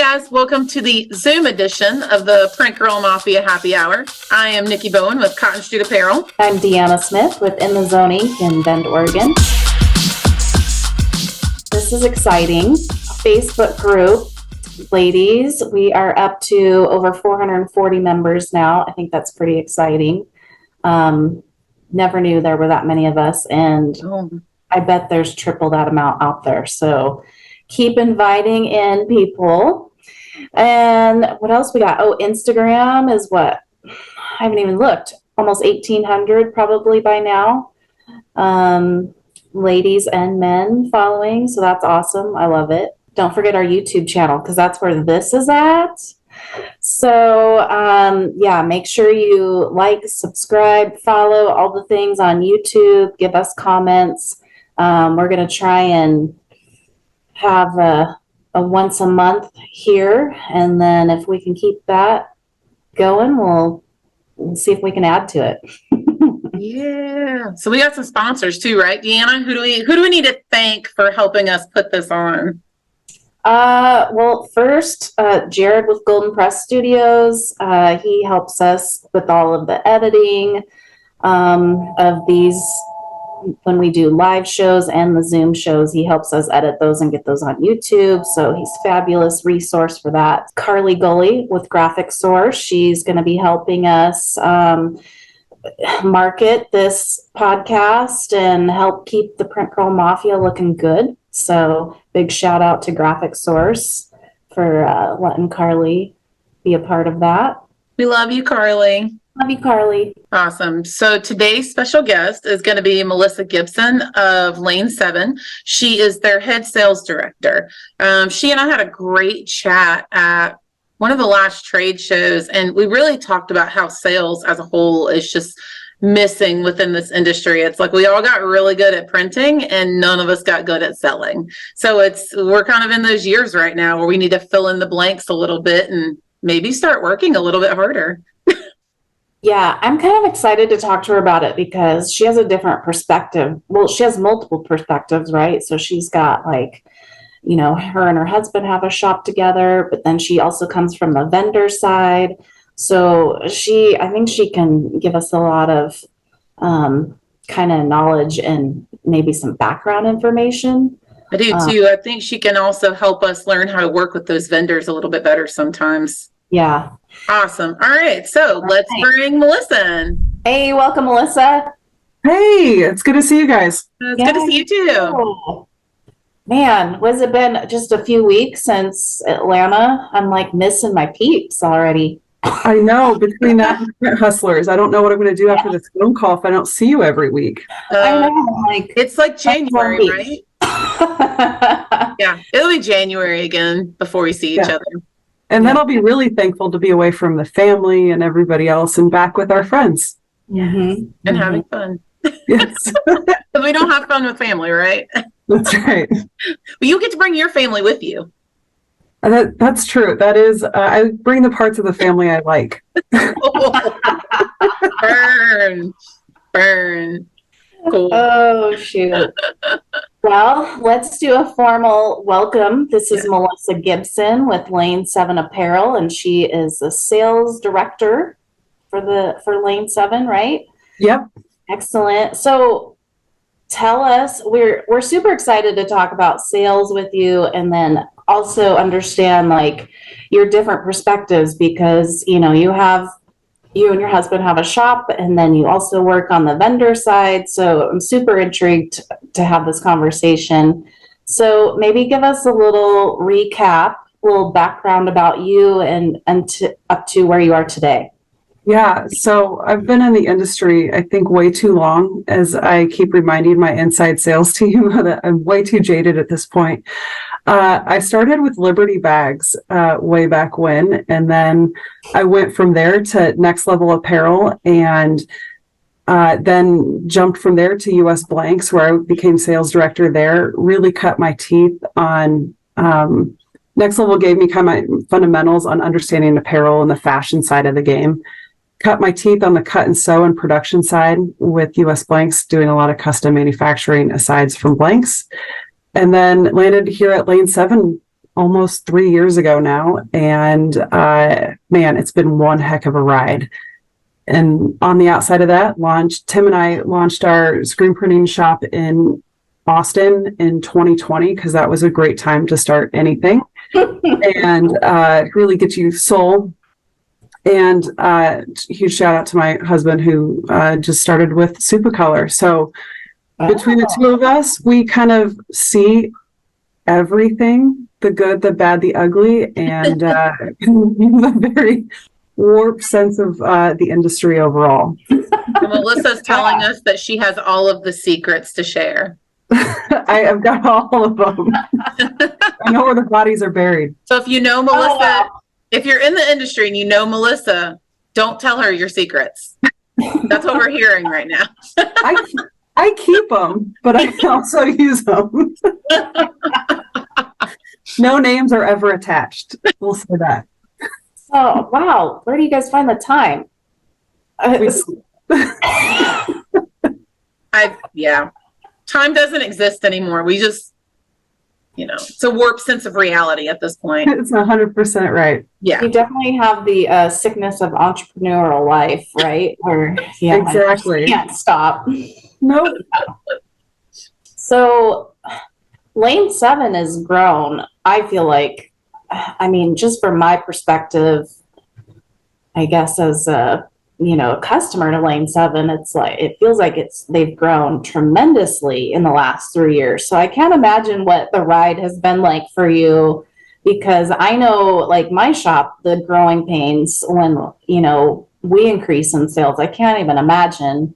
guys, welcome to the Zoom edition of the Print Girl Mafia Happy Hour. I am Nikki Bowen with Cotton Street Apparel. I'm Deanna Smith with In the Zone Inc. in Bend, Oregon. This is exciting. Facebook group, ladies, we are up to over 440 members now. I think that's pretty exciting. Never knew there were that many of us, and I bet there's triple that amount out there. So keep inviting in people. And what else we got? Oh, Instagram is what? I haven't even looked. Almost 1,800 probably by now. Ladies and men following. So that's awesome. I love it. Don't forget our YouTube channel because that's where this is at. So, yeah, make sure you like, subscribe, follow all the things on YouTube. Give us comments. We're going to try and have a once a month here, and then if we can keep that going, we'll see if we can add to it. Yeah. So we got some sponsors too, right, Deanna? Who do we need to thank for helping us put this on? Well, first, Jared with Golden Press Studios. He helps us with all of the editing of these. When we do live shows and the Zoom shows, he helps us edit those and get those on YouTube. So he's a fabulous resource for that. Carly Gully with Graphic Source. She's going to be helping us market this podcast and help keep the Print Girl Mafia looking good. So big shout out to Graphic Source for letting Carly be a part of that. We love you, Carly. Love you, Carly. Awesome. So today's special guest is going to be Milissa Gibson of Lane 7. She is their head sales director. She and I had a great chat at one of the last trade shows, and we really talked about how sales as a whole is just missing within this industry. It's like we all got really good at printing and none of us got good at selling. So we're kind of in those years right now where we need to fill in the blanks a little bit and maybe start working a little bit harder. Yeah, I'm kind of excited to talk to her about it because she has a different perspective. Well, she has multiple perspectives, right? So she's got her and her husband have a shop together, but then she also comes from the vendor side. So I think she can give us a lot of kind of knowledge and maybe some background information. I do too. I think she can also help us learn how to work with those vendors a little bit better sometimes. Yeah. Awesome. All right. So let's bring Milissa in. Hey, welcome, Milissa. Hey, it's good to see you guys. It's good to see you too. Man, has it been just a few weeks since Atlanta? I'm like missing my peeps already. I know, between that and Print Hustlers, I don't know what I'm going to do after this phone call if I don't see you every week. I know, it's like January, right? Yeah, it'll be January again before we see each other. And then I'll be really thankful to be away from the family and everybody else and back with our friends. Mm-hmm. And having fun. Yes. But we don't have fun with family, right? That's right. But you get to bring your family with you. That's true. That is, I bring the parts of the family I like. Burn. Cool. Oh, shoot. Well, let's do a formal welcome. This is Milissa Gibson with Lane 7 Apparel, and she is the sales director for Lane 7, right? Yep. Excellent. So tell us, we're super excited to talk about sales with you, and then also understand like your different perspectives because you and your husband have a shop, and then you also work on the vendor side. So I'm super intrigued to have this conversation. So maybe give us a little recap, a little background about you and up to where you are today. Yeah, so I've been in the industry, I think, way too long, as I keep reminding my inside sales team that I'm way too jaded at this point. I started with Liberty Bags way back when, and then I went from there to Next Level Apparel, and then jumped from there to US Blanks, where I became sales director there. Really cut my teeth on Next Level gave me kind of my fundamentals on understanding apparel and the fashion side of the game. Cut my teeth on the cut and sew and production side with US Blanks, doing a lot of custom manufacturing asides from blanks. And then landed here at Lane 7 almost 3 years ago now. And man, it's been one heck of a ride. And on the outside of that, Tim and I launched our screen printing shop in Austin in 2020, because that was a great time to start anything and really get you sold. And huge shout out to my husband, who just started with Supercolor. So between the two of us, we kind of see everything, the good, the bad, the ugly, and a very warped sense of the industry overall. Melissa's telling us that she has all of the secrets to share. I've got all of them. I know where the bodies are buried. So if you know Melissa, if you're in the industry and you know Melissa, don't tell her your secrets. That's what we're hearing right now. I keep them, but I can also use them. No names are ever attached. We'll say that. Oh, wow. Where do you guys find the time? Yeah. Time doesn't exist anymore. We just, it's a warped sense of reality at this point. It's 100% right. Yeah. You definitely have the sickness of entrepreneurial life, right? Or exactly. Can't stop. Nope. So Lane 7 has grown. I feel like, just from my perspective, I guess as a customer to Lane 7, it feels like they've grown tremendously in the last 3 years. So I can't imagine what the ride has been like for you, because I know, like my shop, the growing pains when, we increase in sales. I can't even imagine,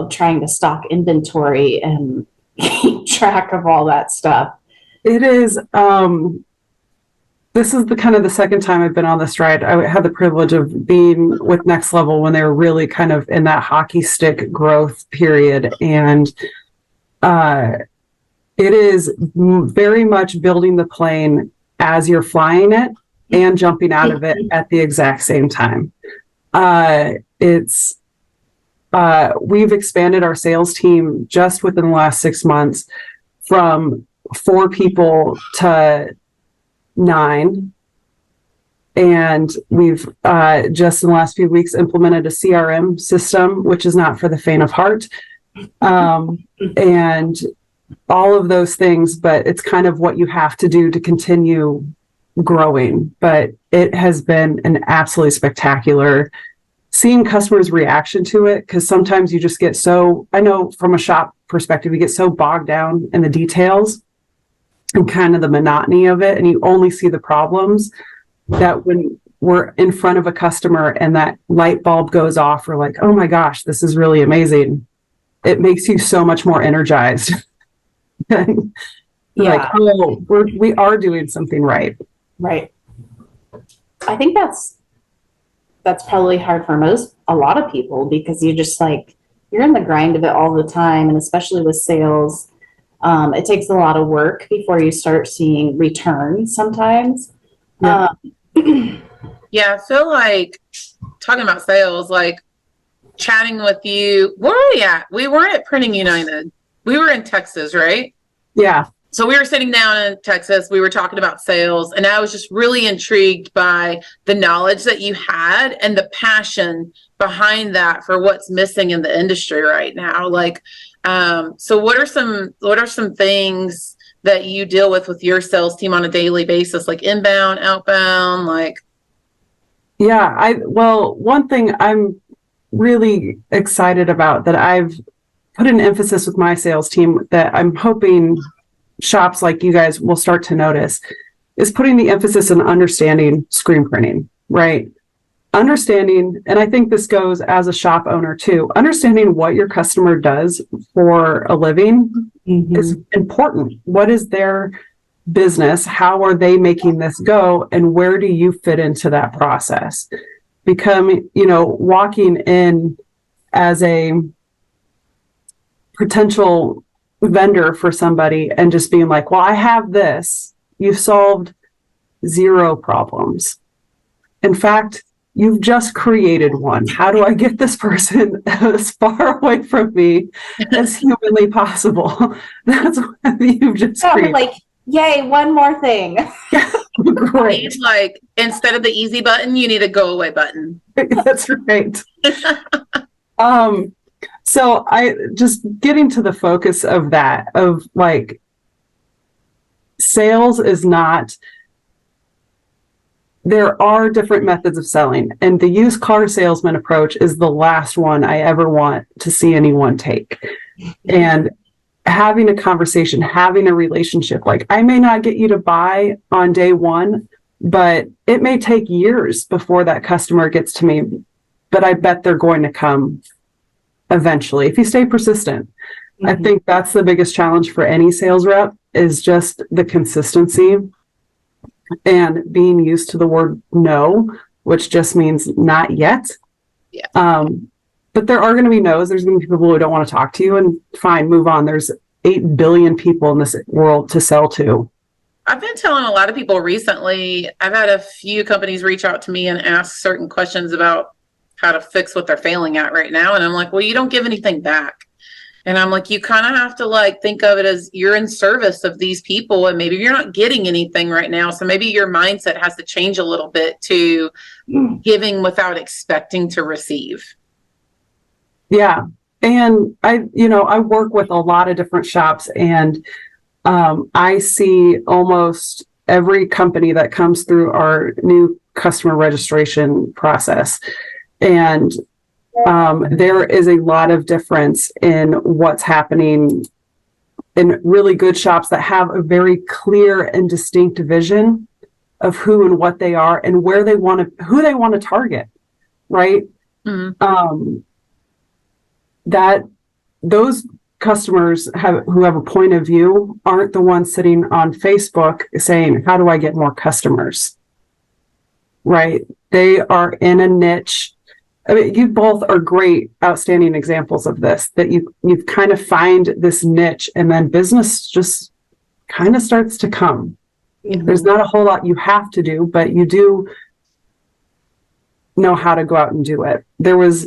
trying to stock inventory and keep track of all that stuff. It is, this is the second time I've been on this ride. I had the privilege of being with Next Level when they were really kind of in that hockey stick growth period. And it is very much building the plane as you're flying it and jumping out of it at the exact same time. We've expanded our sales team just within the last 6 months from 4 people to 9. And we've just in the last few weeks implemented a CRM system, which is not for the faint of heart. And all of those things, but it's kind of what you have to do to continue growing. But it has been an absolutely spectacular seeing customers' reaction to it, because sometimes you just get I know from a shop perspective, you get so bogged down in the details and kind of the monotony of it, and you only see the problems, that when we're in front of a customer and that light bulb goes off, we're like, oh my gosh, this is really amazing. It makes you so much more energized. Like, oh, we are doing something right. Right. I think that's probably hard for a lot of people, because you just you're in the grind of it all the time. And especially with sales, it takes a lot of work before you start seeing returns sometimes. Yeah. Yeah, I feel like talking about sales, chatting with you, where are we at? We weren't at Printing United. We were in Texas, right? Yeah. So we were sitting down in Texas, we were talking about sales, and I was just really intrigued by the knowledge that you had and the passion behind that for what's missing in the industry right now. So what are some things that you deal with your sales team on a daily basis, like inbound, outbound, Yeah, one thing I'm really excited about that I've put an emphasis with my sales team that I'm hoping shops like you guys will start to notice is putting the emphasis on understanding screen printing, right? Understanding, and I think this goes as a shop owner too, understanding what your customer does for a living is important. What is their business? How are they making this go? And where do you fit into that process? Walking in as a potential vendor for somebody and just being like, well, I have this. You've solved 0 problems. In fact, you've just created one. How do I get this person as far away from me as humanly possible? That's what you've just created. Yay, one more thing. Great. Like, instead of the easy button, you need a go away button. That's right. So I just getting to the focus of that, of like, sales is not, there are different methods of selling, and the used car salesman approach is the last one I ever want to see anyone take. And having a conversation, having a relationship, like, I may not get you to buy on day one, but it may take years before that customer gets to me, but I bet they're going to come eventually if you stay persistent. I think that's the biggest challenge for any sales rep, is just the consistency and being used to the word no, which just means not yet. Yeah. But there are going to be no's. There's going to be people who don't want to talk to you, and fine, move on. There's 8 billion people in this world to sell to. I've been telling a lot of people recently, I've had a few companies reach out to me and ask certain questions about how to fix what they're failing at right now. And I'm like, well, you don't give anything back. And I'm like, you kind of have to like think of it as you're in service of these people, and maybe you're not getting anything right now. So maybe your mindset has to change a little bit to giving without expecting to receive. Yeah. And I work with a lot of different shops, and I see almost every company that comes through our new customer registration process. And there is a lot of difference in what's happening in really good shops that have a very clear and distinct vision of who and what they are and who they want to target, right? Mm-hmm. That those customers who have a point of view aren't the ones sitting on Facebook saying, how do I get more customers? Right? They are in a niche. I mean, you both are great, outstanding examples of this, that you kind of find this niche, and then business just kind of starts to come. Mm-hmm. There's not a whole lot you have to do, but you do know how to go out and do it. There was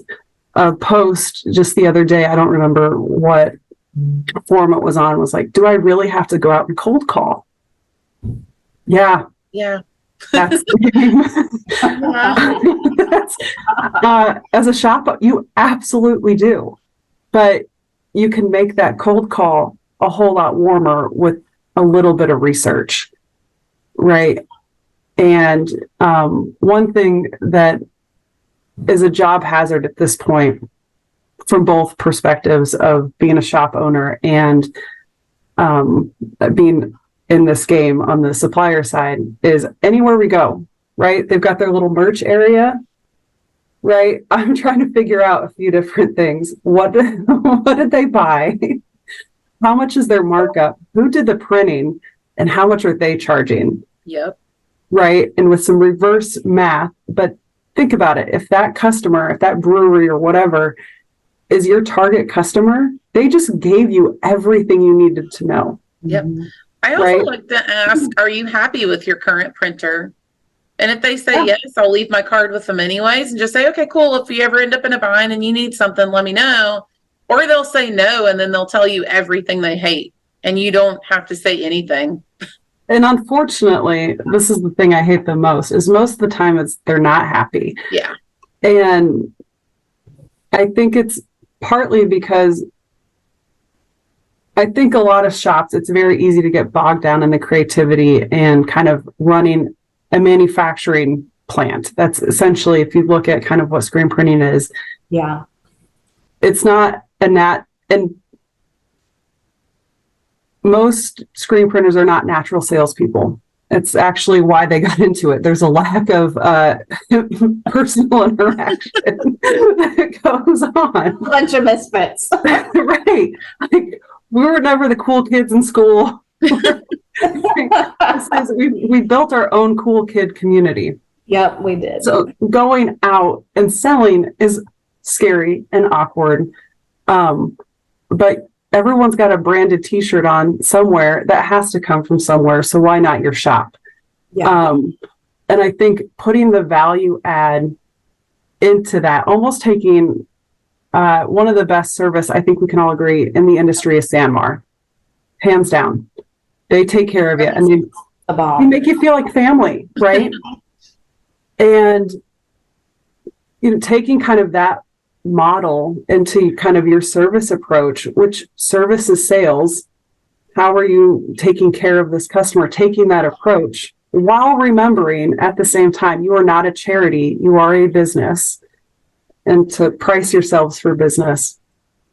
a post just the other day, I don't remember what forum it was on, was like, do I really have to go out and cold call? Yeah. Yeah. That's the game. As a shop, you absolutely do. But you can make that cold call a whole lot warmer with a little bit of research, right? And one thing that is a job hazard at this point, from both perspectives of being a shop owner and being in this game on the supplier side, is anywhere we go, right? They've got their little merch area, right? I'm trying to figure out a few different things. What did they buy? How much is their markup? Who did the printing? And how much are they charging? Yep. Right? And with some reverse math, but think about it. If that customer, if that brewery or whatever is your target customer, they just gave you everything you needed to know. Yep. I also Right. like to ask, are you happy with your current printer? And if they say Yeah. yes, I'll leave my card with them anyways, and just say, okay, cool. If you ever end up in a bind and you need something, let me know. Or they'll say no, and then they'll tell you everything they hate, and you don't have to say anything. And unfortunately, this is the thing I hate the most, is most of the time they're not happy. Yeah. And I think it's partly because I think a lot of shops, it's very easy to get bogged down in the creativity and kind of running a manufacturing plant. That's essentially, if you look at kind of what screen printing is, Yeah. it's not and most screen printers are not natural salespeople. It's actually why they got into it. There's a lack of personal interaction that goes on. Bunch of misfits. Right. Like, we were never the cool kids in school. We built our own cool kid community. Yep, we did. So going out and selling is scary and awkward. But everyone's got a branded t-shirt on somewhere that has to come from somewhere. So why not your shop? Yeah. And I think putting the value add into that, almost taking one of the best service, I think we can all agree, in the industry is Sanmar, hands down. They take care of you, and The they bomb. make you feel like family, right? And taking kind of that model into kind of your service approach, which service is sales. How are you taking care of this customer? Taking that approach while remembering at the same time, you are not a charity, you are a business, and to price yourselves for business.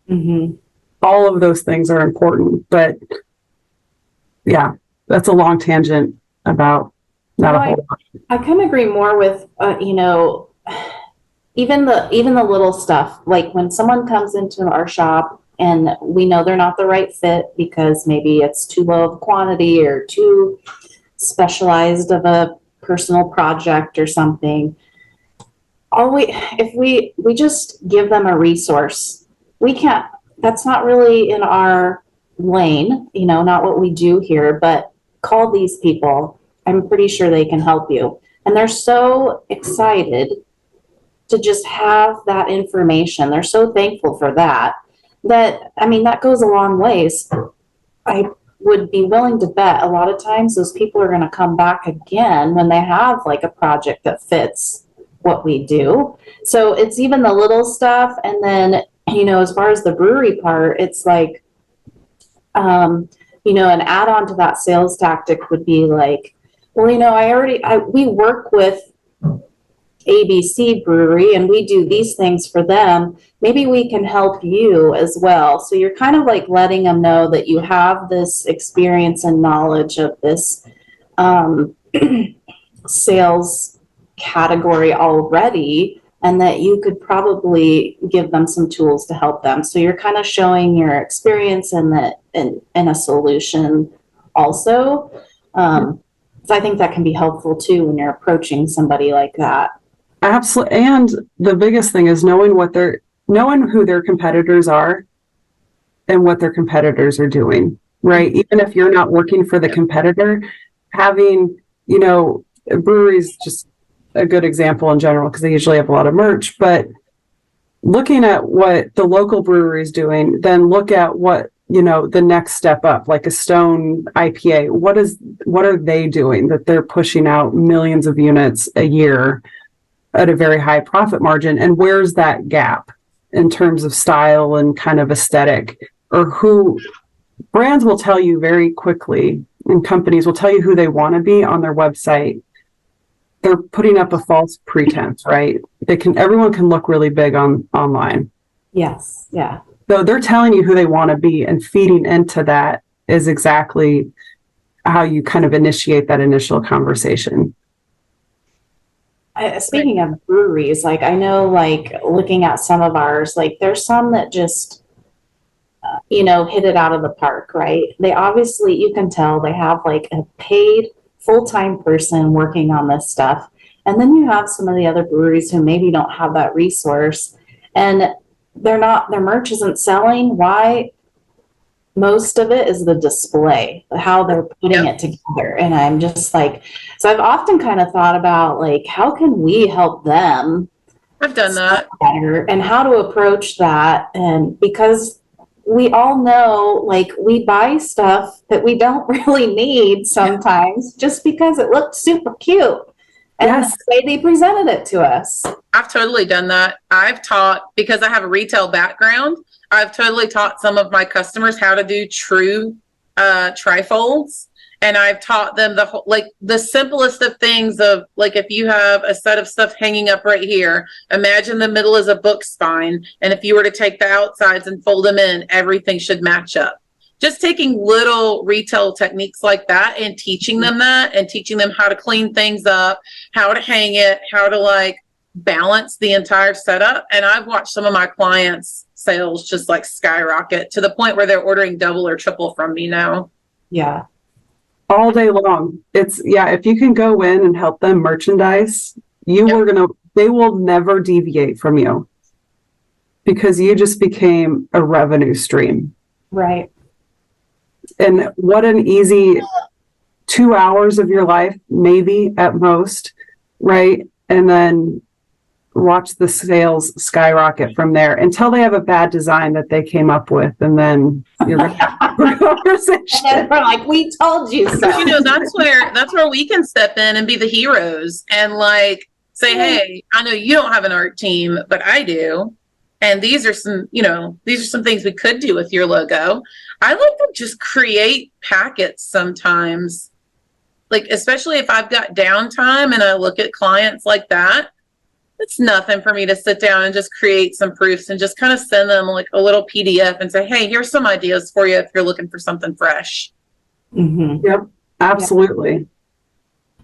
Mm-hmm. All of those things are important, but yeah, that's a long tangent about not a whole lot. I couldn't agree more with, even the little stuff, like when someone comes into our shop and we know they're not the right fit because maybe it's too low of quantity or too specialized of a personal project or something. If we just give them a resource, that's not really in our lane, not what we do here, but call these people. I'm pretty sure they can help you. And they're so excited to just have that information. They're so thankful for that, that goes a long ways. I would be willing to bet a lot of times those people are going to come back again when they have like a project that fits what we do. So it's even the little stuff. And then, as far as the brewery part, it's like, an add-on to that sales tactic would be like, well, we work with ABC Brewery and we do these things for them. Maybe we can help you as well. So you're kind of like letting them know that you have this experience and knowledge of this sales category already, and that you could probably give them some tools to help them. So you're kind of showing your experience in a solution also. So I think that can be helpful too when you're approaching somebody like that. Absolutely. And the biggest thing is knowing who their competitors are and what their competitors are doing, right? Even if you're not working for the competitor, having, breweries, just a good example in general, because they usually have a lot of merch, but looking at what the local brewery is doing, then look at what, the next step up, like a Stone IPA. What are they doing that they're pushing out millions of units a year at a very high profit margin? And where's that gap in terms of style and kind of aesthetic? Or who brands will tell you very quickly, and companies will tell you who they want to be on their website. They're putting up a false pretense, right? Everyone can look really big online. Yes. Yeah. So they're telling you who they want to be, and feeding into that is exactly how you kind of initiate that initial conversation. Speaking of breweries, like I know, like looking at some of ours, like there's some that just, hit it out of the park, right? They obviously, you can tell they have like a paid full-time person working on this stuff. And then you have some of the other breweries who maybe don't have that resource, and their merch isn't selling. Why? Most of it is the display, how they're putting it together. And I'm just like, so I've often kind of thought about like, how can we help them? I've done that. Better, and how to approach that. And because we all know, like, we buy stuff that we don't really need sometimes just because it looked super cute. And Yes. the way they presented it to us. I've totally done that. I've taught, because I have a retail background, I've totally taught some of my customers how to do true trifolds. And I've taught them the simplest of things of, like, if you have a set of stuff hanging up right here, imagine the middle is a book spine. And if you were to take the outsides and fold them in, everything should match up. Just taking little retail techniques like that and teaching them that, and teaching them how to clean things up, how to hang it, how to like balance the entire setup. And I've watched some of my clients' sales just like skyrocket to the point where they're ordering double or triple from me now. Yeah. All day long. If you can go in and help them merchandise, they will never deviate from you, because you just became a revenue stream. Right. And what an easy 2 hours of your life, maybe at most, right? And then watch the sales skyrocket from there until they have a bad design that they came up with, and then you're gonna have a conversation. And we're like, we told you so. You know, that's where we can step in and be the heroes and like say, hey, I know you don't have an art team, but I do. And these are some things we could do with your logo. I like to just create packets sometimes, like, especially if I've got downtime and I look at clients like that. It's nothing for me to sit down and just create some proofs and just kind of send them like a little PDF and say, hey, here's some ideas for you if you're looking for something fresh. Mm-hmm. Yep, absolutely.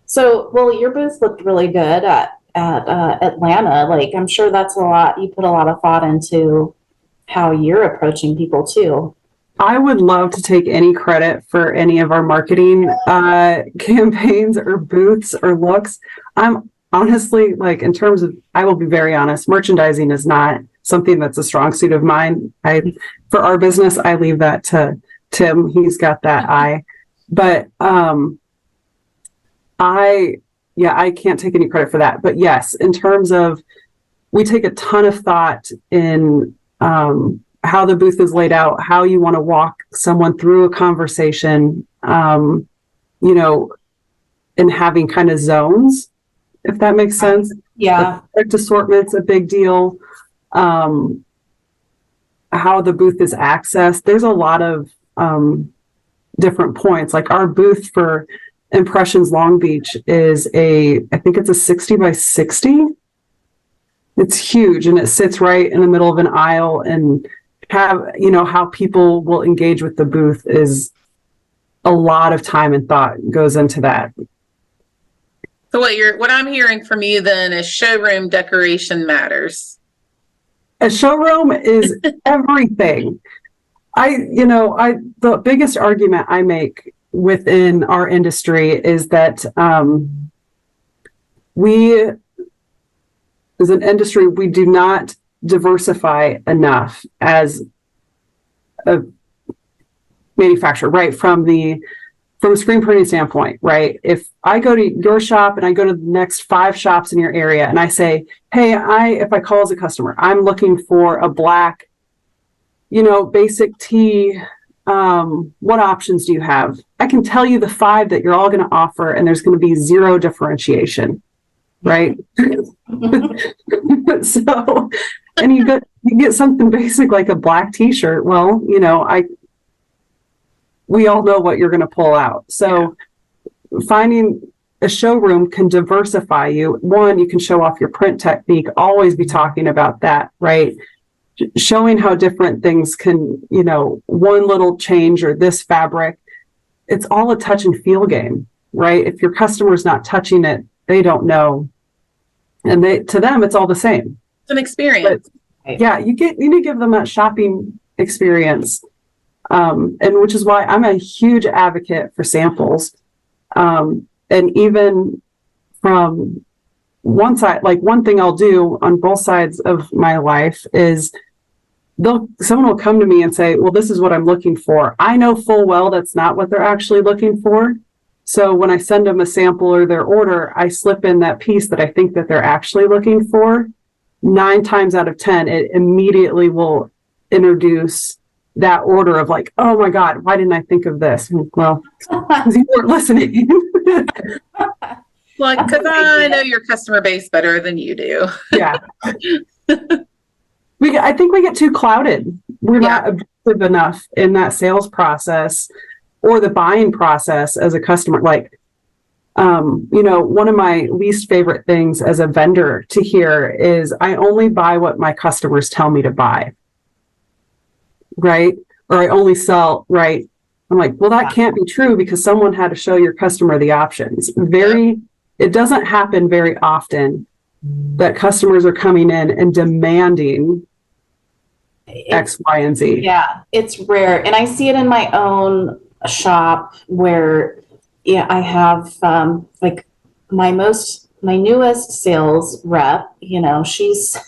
So, well, your booth looked really good at Atlanta. Like, I'm sure that's you put a lot of thought into how you're approaching people too. I would love to take any credit for any of our marketing campaigns or booths or looks. I'm honestly, like, in terms of, I will be very honest, merchandising is not something that's a strong suit of mine. For our business, I leave that to Tim. He's got that eye. But I can't take any credit for that. But yes, in terms of, we take a ton of thought in how the booth is laid out, how you want to walk someone through a conversation, and having kind of zones, if that makes sense. Yeah. The product assortment's a big deal. How the booth is accessed. There's a lot of different points. Like our booth for Impressions Long Beach is I think it's a 60 by 60. It's huge, and it sits right in the middle of an aisle, and how people will engage with the booth is a lot of time and thought goes into that. So what I'm hearing from you then is showroom decoration matters. A showroom is everything. The biggest argument I make within our industry is that we, as an industry, we do not diversify enough as a manufacturer, right? From a screen printing standpoint, right? If I go to your shop and I go to the next 5 shops in your area and I say, hey, if I call as a customer, I'm looking for a black, basic tee. What options do you have? I can tell you the 5 that you're all going to offer, and there's going to be zero differentiation, right? So, and you get something basic like a black t-shirt. Well, we all know what you're going to pull out. So finding a showroom can diversify you. One, you can show off your print technique, always be talking about that, right? Showing how different things can, one little change or this fabric, it's all a touch and feel game, right? If your customer's not touching it, they don't know. And to them, it's all the same. It's an experience. But, yeah, you need to give them that shopping experience. And which is why I'm a huge advocate for samples. And even from one side, like one thing I'll do on both sides of my life is someone will come to me and say, well, this is what I'm looking for. I know full well that's not what they're actually looking for. So when I send them a sample or their order, I slip in that piece that I think that they're actually looking for. 9 times out of 10, it immediately will introduce that order of like, oh my God, why didn't I think of this? Well, because you weren't listening. Well, because I know your customer base better than you do. Yeah. I think we get too clouded. We're not objective enough in that sales process or the buying process as a customer. Like, one of my least favorite things as a vendor to hear is I only buy what my customers tell me to buy. Right? Or I only sell, right? I'm like, well, that can't be true because someone had to show your customer the options. It doesn't happen very often that customers are coming in and demanding X, Y, and Z. Yeah, it's rare. And I see it in my own shop where, I have like my newest sales rep, she's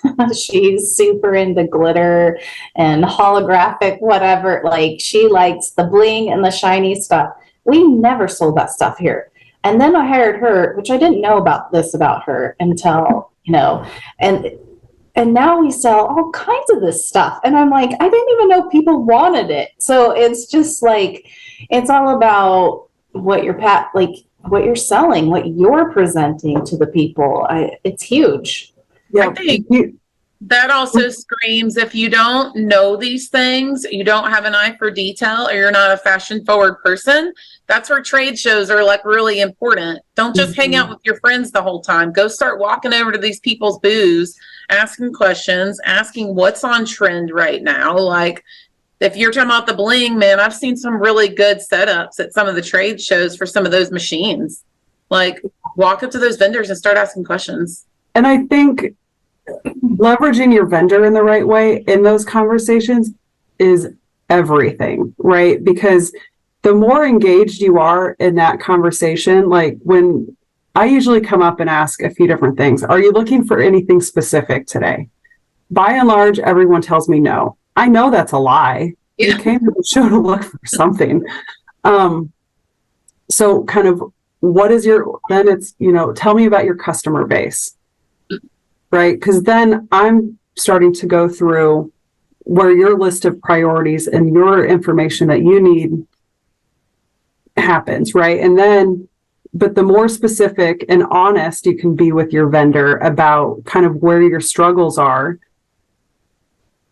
super into glitter and holographic, whatever. Like she likes the bling and the shiny stuff. We never sold that stuff here. And then I hired her, which I didn't know about her until you know, and now we sell all kinds of this stuff. And I'm like, I didn't even know people wanted it. So it's just like, it's all about what what you're selling, what you're presenting to the people. It's huge. Yeah. I think that also screams, if you don't know these things, you don't have an eye for detail, or you're not a fashion forward person, that's where trade shows are like really important. Don't just hang out with your friends the whole time. Go start walking over to these people's booths, asking questions, asking what's on trend right now. Like, if you're talking about the bling, man, I've seen some really good setups at some of the trade shows for some of those machines. Like, walk up to those vendors and start asking questions. And I think leveraging your vendor in the right way in those conversations is everything, right? Because the more engaged you are in that conversation, like when I usually come up and ask a few different things. Are you looking for anything specific today? By and large, everyone tells me no. I know that's a lie. Yeah. You came to the show to look for something. So kind of then it's, tell me about your customer base, right? Because then I'm starting to go through where your list of priorities and your information that you need happens, right? And then, but the more specific and honest you can be with your vendor about kind of where your struggles are,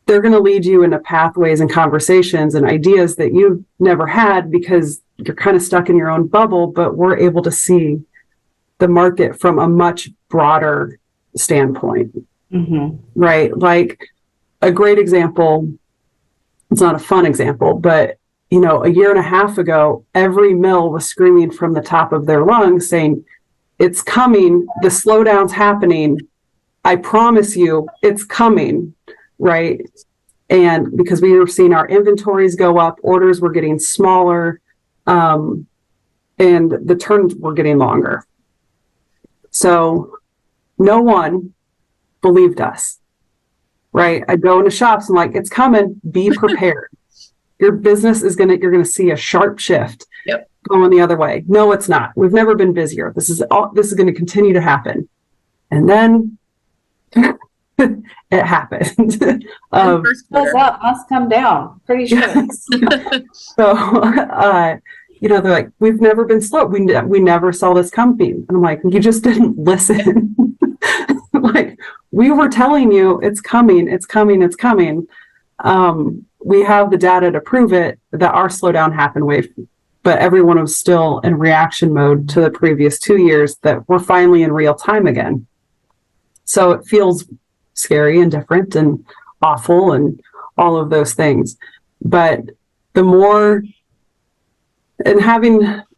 they're going to lead you into pathways and conversations and ideas that you've never had because you're kind of stuck in your own bubble, but we're able to see the market from a much broader standpoint, right? Like a great example, it's not a fun example, but a year and a half ago, every mill was screaming from the top of their lungs saying, it's coming, the slowdown's happening, I promise you it's coming, right? And because we were seeing our inventories go up, orders were getting smaller, and the turns were getting longer. So no one believed us, right? I'd go into shops and like, it's coming, be prepared. Your business you're going to see a sharp shift going the other way. No, it's not. We've never been busier. This is going to continue to happen. And then it happened. Goes up, must come down. Pretty sure. So, they're like, we've never been slow. We never saw this coming. And I'm like, you just didn't listen. Like, we were telling you it's coming, it's coming, it's coming. We have the data to prove it that our slowdown happened but everyone was still in reaction mode to the previous 2 years that we're finally in real time again. So it feels scary and different and awful and all of those things. But the more,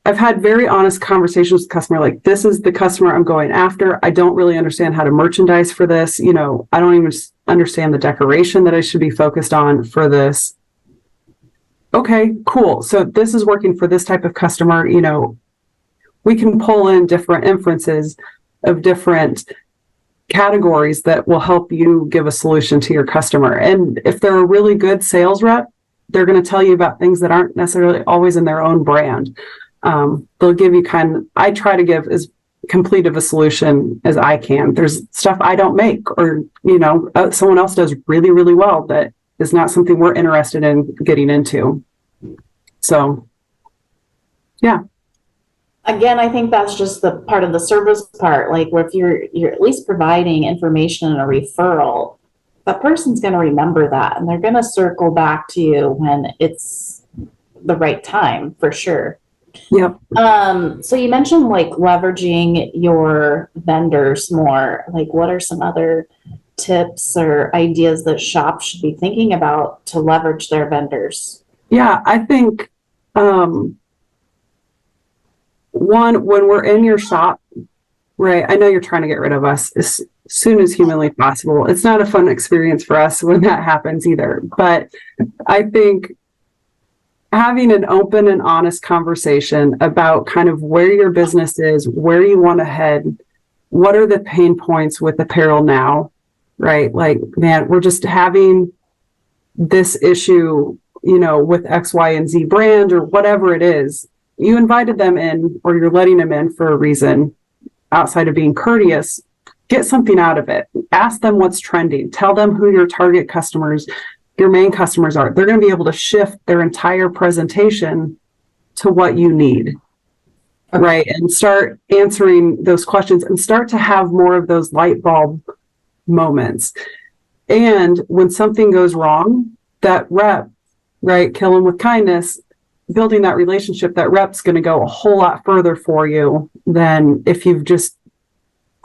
I've had very honest conversations with the customer, like, this is the customer I'm going after. I don't really understand how to merchandise for this. I don't even understand the decoration that I should be focused on for this. Okay, cool. So this is working for this type of customer. We can pull in different inferences of different categories that will help you give a solution to your customer. And if they're a really good sales rep, they're going to tell you about things that aren't necessarily always in their own brand. They'll give you I try to give as complete of a solution as I can. There's stuff I don't make, or, someone else does really, really well that is not something we're interested in getting into. So, yeah. Again, I think that's just the part of the service part. Like, where if you're at least providing information and a referral, that person's going to remember that, and they're going to circle back to you when it's the right time, for sure. Yep. So you mentioned like leveraging your vendors more. Like, what are some other tips or ideas that shops should be thinking about to leverage their vendors? Yeah, I think one, when we're in your shop, right? I know you're trying to get rid of us as soon as humanly possible. It's not a fun experience for us when that happens either. But I think having an open and honest conversation about kind of where your business is, where you want to head, what are the pain points with apparel now, right? Like, man, we're just having this issue, with X, Y, and Z brand or whatever it is. You invited them in, or you're letting them in for a reason outside of being courteous. get something out of it. Ask them what's trending. Tell them who your target customers, your main customers are. They're going to be able to shift their entire presentation to what you need. Right. And start answering those questions and start to have more of those light bulb moments. And when something goes wrong, that rep, right, kill them with kindness, building that relationship, that rep's going to go a whole lot further for you than if you've just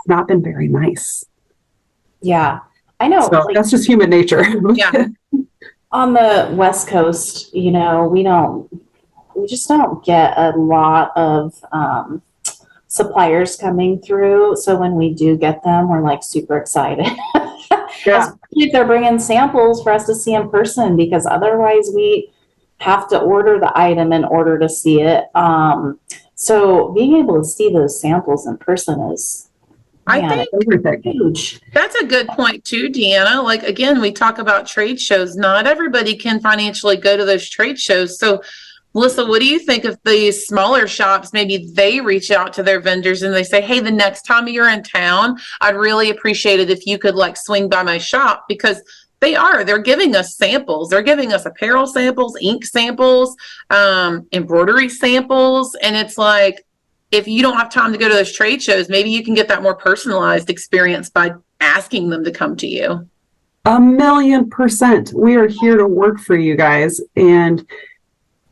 not been very nice. Yeah, I know. So that's just human nature. Yeah. On the West Coast, you know, we just don't get a lot of suppliers coming through. So when we do get them, we're like super excited. Yeah. Especially if they're bringing samples for us to see in person, because otherwise we have to order the item in order to see it. So being able to see those samples in person is, I think huge. That's a good point too, Deanna. Like, again, we talk about trade shows. Not everybody can financially go to those trade shows. So, Melissa, what do you think of these smaller shops? Maybe they reach out to their vendors and they say, hey, the next time you're in town, I'd really appreciate it if you could like swing by my shop, because they're giving us samples. They're giving us apparel samples, ink samples, embroidery samples. And it's like, if you don't have time to go to those trade shows, maybe you can get that more personalized experience by asking them to come to you. 1,000,000%. We are here to work for you guys. And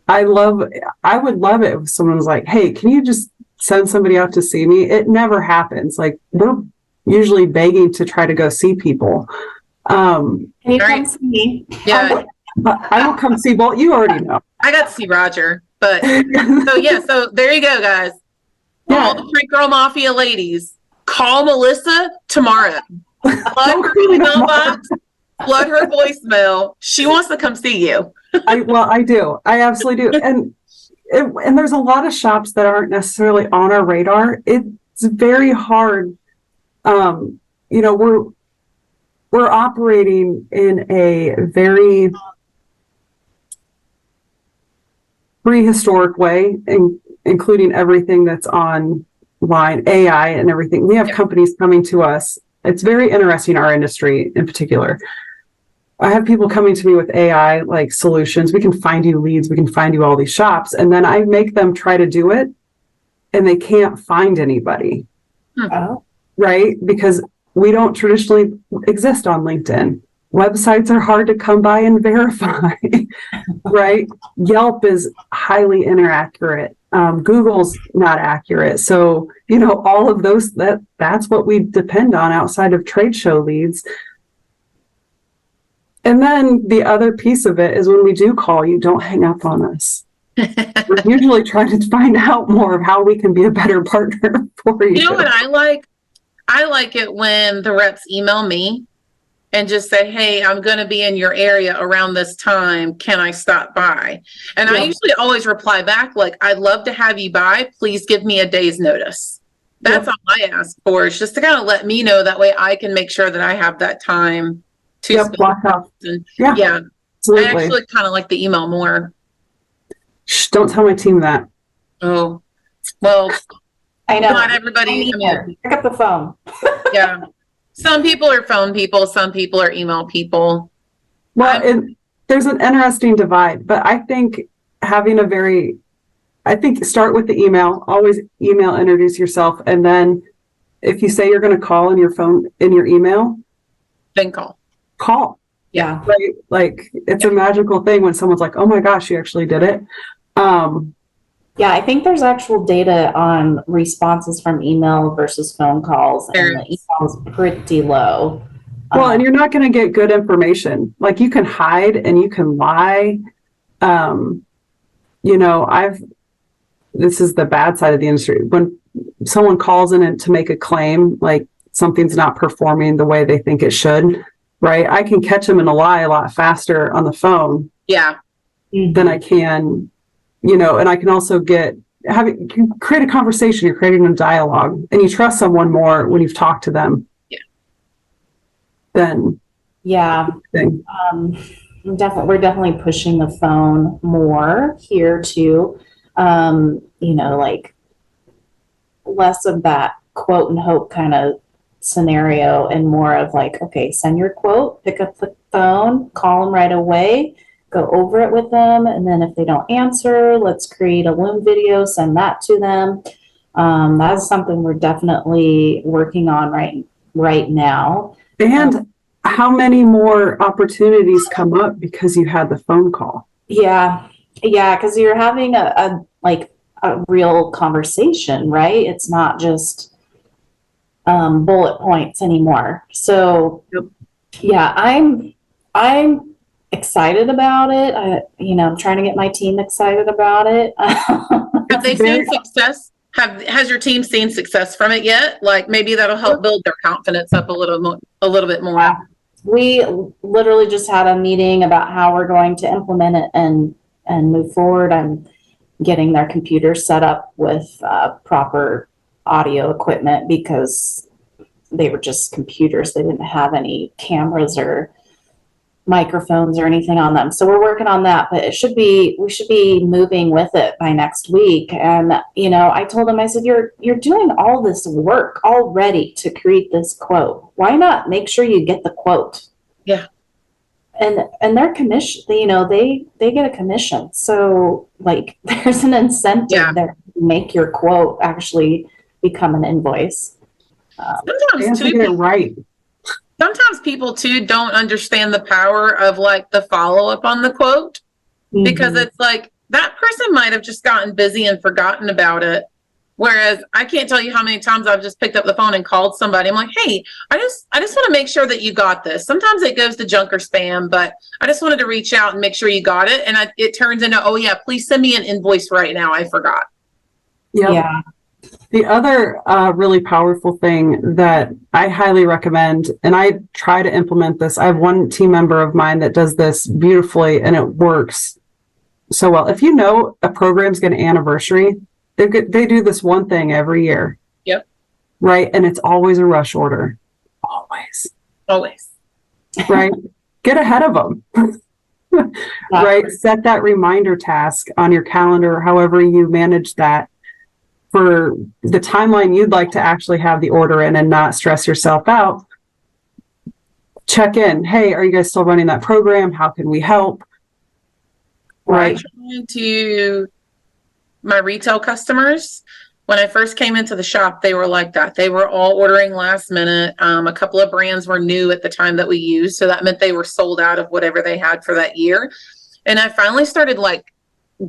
I would love it if someone was like, hey, can you just send somebody out to see me? It never happens. Like, we're usually begging to try to go see people. Can you come see me? Yeah. I don't come see, well, you already know. I got to see Roger, but so there you go, guys. Yeah. All the Freak Girl Mafia ladies, call Melissa tomorrow. Plug her email box, plug her voicemail. She wants to come see you. I do. I absolutely do. And there's a lot of shops that aren't necessarily on our radar. It's very hard. You know, we're operating in a very prehistoric way, including everything that's online, AI and everything. We have companies coming to us. It's very interesting, our industry in particular. I have people coming to me with AI like solutions. We can find you leads. We can find you all these shops. And then I make them try to do it and they can't find anybody. Oh. Right? Because we don't traditionally exist on LinkedIn. Websites are hard to come by and verify, right? Yelp is highly inaccurate. Google's not accurate. So, you know, all of those, that's what we depend on outside of trade show leads. And then the other piece of it is when we do call you, don't hang up on us. We're usually trying to find out more of how we can be a better partner for you. You know what I like? I like it when the reps email me and just say, hey, I'm going to be in your area around this time. Can I stop by? And I usually always reply back, like, I'd love to have you by. Please give me a day's notice. That's all I ask for, is just to kind of let me know. That way I can make sure that I have that time to block out. Yeah. Absolutely. I actually kind of like the email more. Shh, don't tell my team that. Oh, well, I know. not everybody. Pick up the phone. Yeah. Some people are phone people. Some people are email people. Well, there's an interesting divide, but I think start with the email, always email, introduce yourself. And then if you say you're going to call in your email, then call. Yeah. Right? Like, it's a magical thing when someone's like, oh my gosh, you actually did it. Yeah, I think there's actual data on responses from email versus phone calls, and the email is pretty low. Well, and you're not going to get good information. Like, you can hide and you can lie. You know, this is the bad side of the industry. When someone calls in and to make a claim, like something's not performing the way they think it should, right? I can catch them in a lie a lot faster on the phone. Yeah. Than I can, you know, and I can also create a conversation. You're creating a dialogue, and you trust someone more when you've talked to them. Yeah. Then. Yeah. We're definitely pushing the phone more here too. You know, like less of that quote and hope kind of scenario and more of like, okay, send your quote, pick up the phone, call them right away, go over it with them. And then if they don't answer, let's create a Loom video, send that to them. That's something we're definitely working on right now. And how many more opportunities come up because you had the phone call? Yeah, because you're having a real conversation, right? It's not just bullet points anymore. So, yeah, I'm excited about it. I'm trying to get my team excited about it. Have they seen success? Has your team seen success from it yet? Like maybe that'll help build their confidence up a little bit more. Yeah. We literally just had a meeting about how we're going to implement it and move forward. I'm getting their computer set up with proper audio equipment because they were just computers. They didn't have any cameras or microphones or anything on them. So we're working on that, but we should be moving with it by next week. And, I told them, I said, you're doing all this work already to create this quote. Why not make sure you get the quote? Yeah. And their commission, they get a commission. So like there's an incentive there to make your quote actually become an invoice. Sometimes too, get it right. Sometimes people too don't understand the power of like the follow-up on the quote, because it's like that person might have just gotten busy and forgotten about it. Whereas I can't tell you how many times I've just picked up the phone and called somebody. I'm like, hey, I just want to make sure that you got this. Sometimes it goes to junk or spam, but I just wanted to reach out and make sure you got it. And it turns into, oh yeah, please send me an invoice right now. I forgot. Yep. Yeah. The other really powerful thing that I highly recommend, and I try to implement this, I have one team member of mine that does this beautifully and it works so well. If you know a program's going to anniversary, they do this one thing every year. Yep. Right. And it's always a rush order. Always. Right. Get ahead of them. Right. Set that reminder task on your calendar, however you manage that, for the timeline you'd like to actually have the order in and not stress yourself out. Check in. Hey, are you guys still running that program? How can we help? Right. To my retail customers, when I first came into the shop, they were like that. They were all ordering last minute. A couple of brands were new at the time that we used. So that meant they were sold out of whatever they had for that year. And I finally started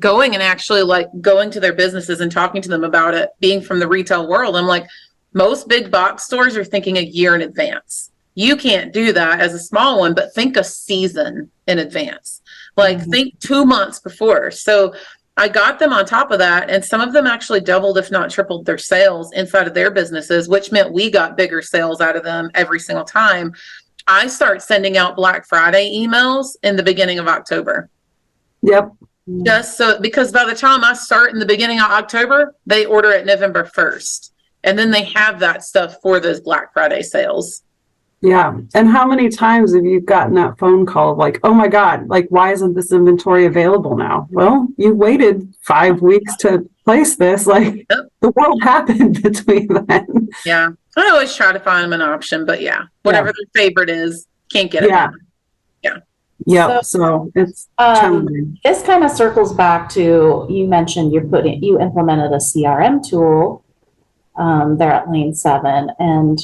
going to their businesses and talking to them about it. Being from the retail world, I'm like, most big box stores are thinking a year in advance. You can't do that as a small one, but think a season in advance. Think 2 months before. So I got them on top of that, and some of them actually doubled, if not tripled, their sales inside of their businesses, which meant we got bigger sales out of them every single time. I start sending out Black Friday emails in the beginning of October. Yep. Just so, because by the time I start in the beginning of October, they order it November 1st. And then they have that stuff for those Black Friday sales. Yeah. And how many times have you gotten that phone call of like, oh my God, why isn't this inventory available now? Well, you waited 5 weeks to place this. The world happened between then. Yeah. I always try to find them an option, but whatever their favorite is, can't get it. Yeah. So it's challenging. This kind of circles back to, you mentioned you implemented a CRM tool there at Lane 7, and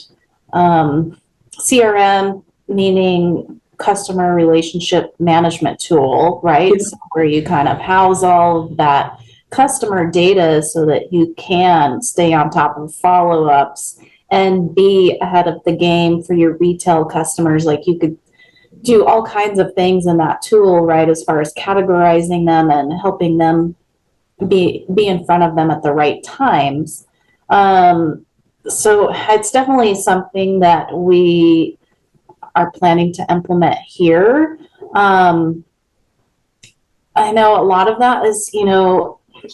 CRM meaning customer relationship management tool, right? Yeah. So where you kind of house all of that customer data so that you can stay on top of follow-ups and be ahead of the game for your retail customers. You could do all kinds of things in that tool, right? As far as categorizing them and helping them be in front of them at the right times. So it's definitely something that we are planning to implement here. I know a lot of that is,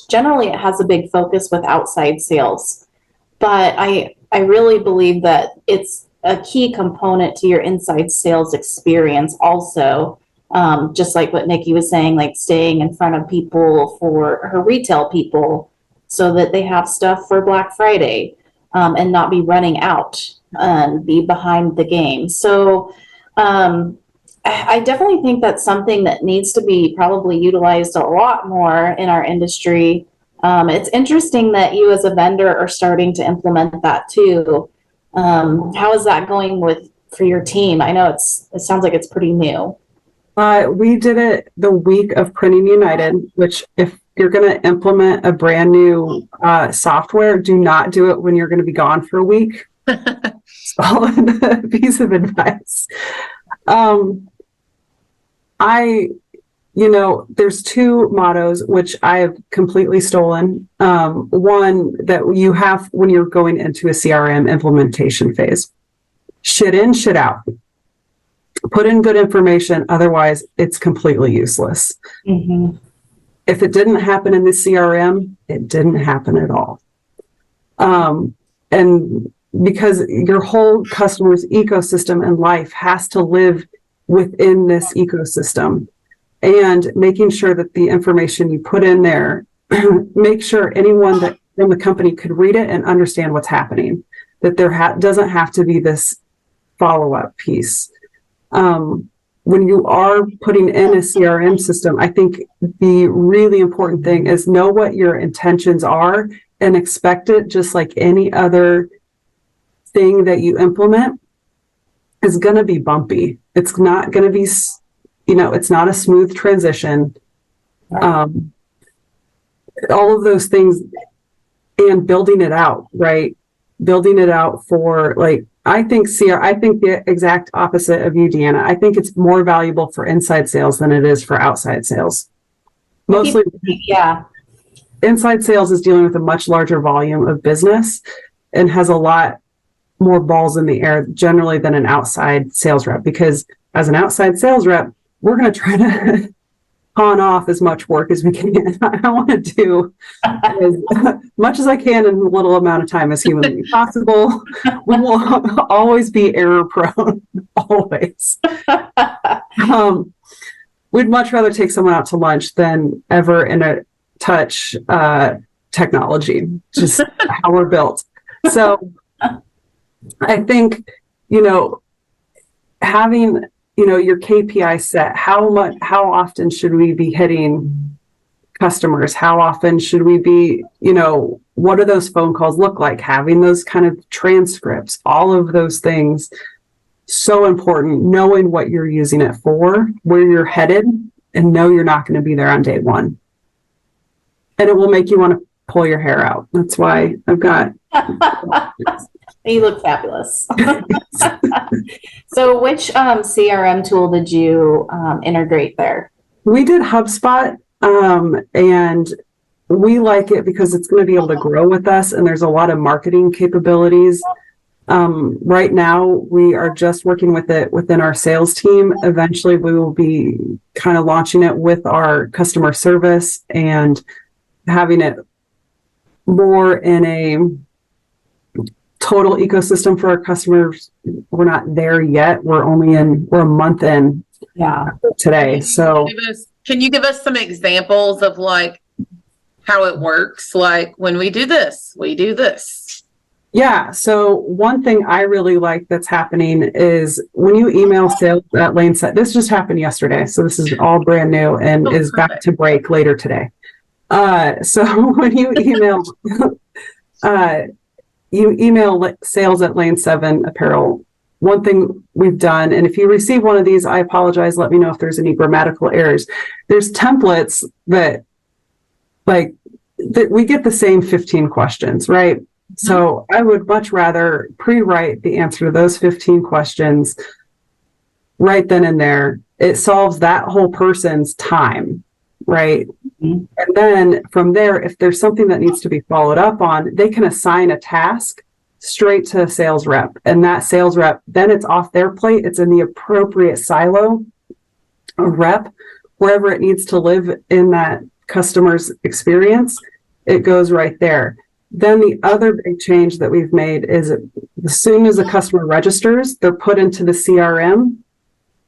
generally it has a big focus with outside sales, but I really believe that it's a key component to your inside sales experience also. Just like what Nikki was saying, staying in front of people for her retail people so that they have stuff for Black Friday. and not be running out and be behind the game. So I definitely think that's something that needs to be probably utilized a lot more in our industry. It's interesting that you as a vendor are starting to implement that too. How is that going for your team? I know it sounds like it's pretty new. We did it the week of Printing United, which if you're going to implement a brand new software, do not do it when you're going to be gone for a week. Solid piece of advice. There's two mottos which I have completely stolen. One that you have when you're going into a CRM implementation phase: shit in, shit out. Put in good information, otherwise it's completely useless. Mm-hmm. If it didn't happen in the CRM, it didn't happen at all. And because your whole customer's ecosystem and life has to live within this ecosystem, and making sure that the information you put in there, make sure anyone that from the company could read it and understand what's happening, that there doesn't have to be this follow-up piece. When you are putting in a CRM system, I think the really important thing is know what your intentions are and expect it, just like any other thing that you implement is going to be bumpy. It's not going to be, it's not a smooth transition. All of those things, and building it out, right? Building it out for I think the exact opposite of you, Deanna. I think it's more valuable for inside sales than it is for outside sales. Mostly, yeah. Inside sales is dealing with a much larger volume of business and has a lot more balls in the air generally than an outside sales rep, because as an outside sales rep, we're going to try to pawn off as much work as we can. I want to do as much as I can in a little amount of time as humanly possible. We will always be error prone, always. We'd much rather take someone out to lunch than ever in a touch technology, just how we're built. So I think, having your KPI set, how often should we be hitting customers? How often should we be, what do those phone calls look like? Having those kind of transcripts, all of those things, so important. Knowing what you're using it for, where you're headed, and know you're not going to be there on day one. And it will make you want to pull your hair out. That's why I've got... You look fabulous. So which CRM tool did you integrate there? We did HubSpot, and we like it because it's going to be able to grow with us, and there's a lot of marketing capabilities. Right now, we are just working with it within our sales team. Eventually, we will be kind of launching it with our customer service and having it more in a total ecosystem for our customers. We're not there yet. We're a month in today. So can you give us some examples of how it works? Like when we do this, we do this. Yeah. So one thing I really like that's happening is when you email sales at Lane Set, this just happened yesterday. So this is all brand new and is back to break later today. So when you email, sales at Lane 7 Apparel, one thing we've done, and if you receive one of these, I apologize, let me know if there's any grammatical errors. There's templates that we get the same 15 questions, right? Mm-hmm. So I would much rather pre-write the answer to those 15 questions right then and there. It solves that whole person's time, right? Mm-hmm. And then from there, if there's something that needs to be followed up on, they can assign a task straight to a sales rep. And that sales rep, then it's off their plate. It's in the appropriate silo of rep, wherever it needs to live in that customer's experience, it goes right there. Then the other big change that we've made is as soon as a customer registers, they're put into the CRM.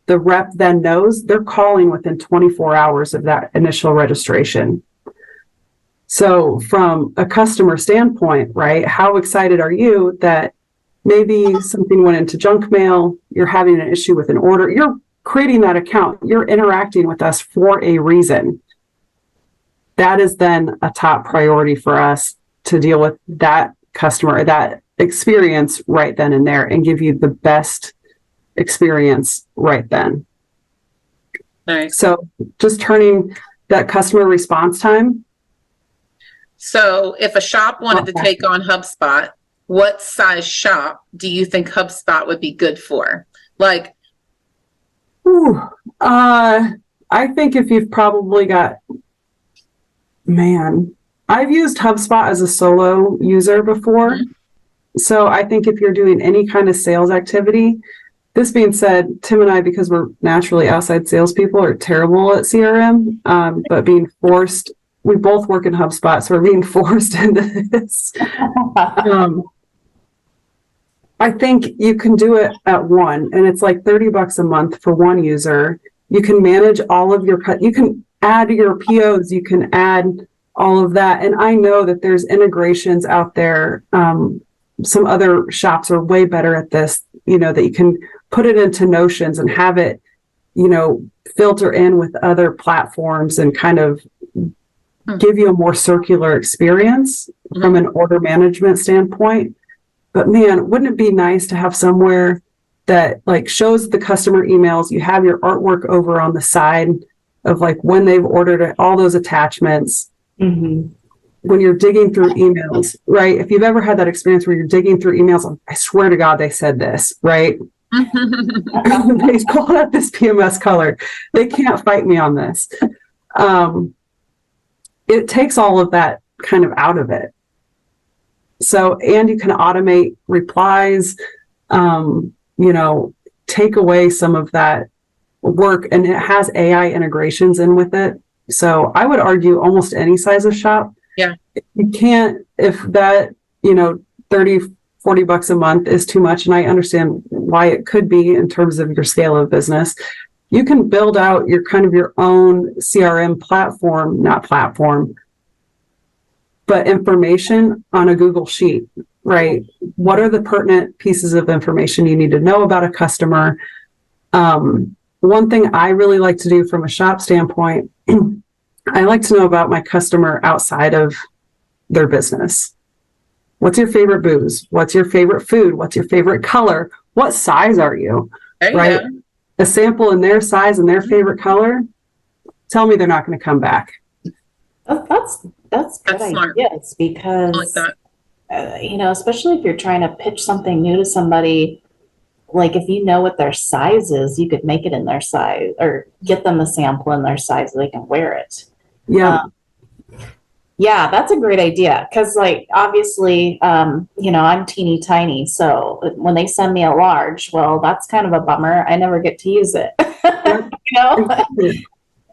The rep then knows they're calling within 24 hours of that initial registration. So from a customer standpoint, right, how excited are you that maybe something went into junk mail, you're having an issue with an order, you're creating that account, you're interacting with us for a reason. That is then a top priority for us to deal with that customer, that experience right then and there, and give you the best experience right then. Nice. So just turning that customer response time. So if a shop wanted to take on HubSpot, what size shop do you think HubSpot would be good for? Like, I think if you've probably got, I've used HubSpot as a solo user before. So I think if you're doing any kind of sales activity, this being said, Tim and I, because we're naturally outside salespeople, are terrible at CRM, but being forced, we both work in HubSpot, so we're being forced into this. I think you can do it at one, and it's like $30 a month for one user. You can manage all of you can add your POs, you can add all of that. And I know that there's integrations out there. Some other shops are way better at this, that you can put it into Notions and have it, filter in with other platforms and kind of give you a more circular experience from an order management standpoint. But man, wouldn't it be nice to have somewhere that like shows the customer emails, you have your artwork over on the side of like when they've ordered it, all those attachments. When you're digging through emails, right? If you've ever had that experience where you're digging through emails, I swear to God, they said this, right? They called out this PMS color. They can't fight me on this. It takes all of that kind of out of it. So, and you can automate replies, take away some of that work, and it has AI integrations in with it. So I would argue almost any size of shop. Yeah. You can't, if that, $30-$40 a month is too much, and I understand why it could be in terms of your scale of business, you can build out your kind of your own CRM platform, but information on a Google Sheet, right? What are the pertinent pieces of information you need to know about a customer? One thing I really like to do from a shop standpoint, I like to know about my customer outside of their business. What's your favorite booze? What's your favorite food? What's your favorite color? What size are you? Right? A sample in their size and their favorite color. Tell me they're not going to come back. That's good ideas, because especially if you're trying to pitch something new to somebody, like if you know what their size is, you could make it in their size or get them the sample in their size so they can wear it. Yeah. Yeah, that's a great idea. Cause like, obviously, I'm teeny tiny. So when they send me a large, well, that's kind of a bummer. I never get to use it.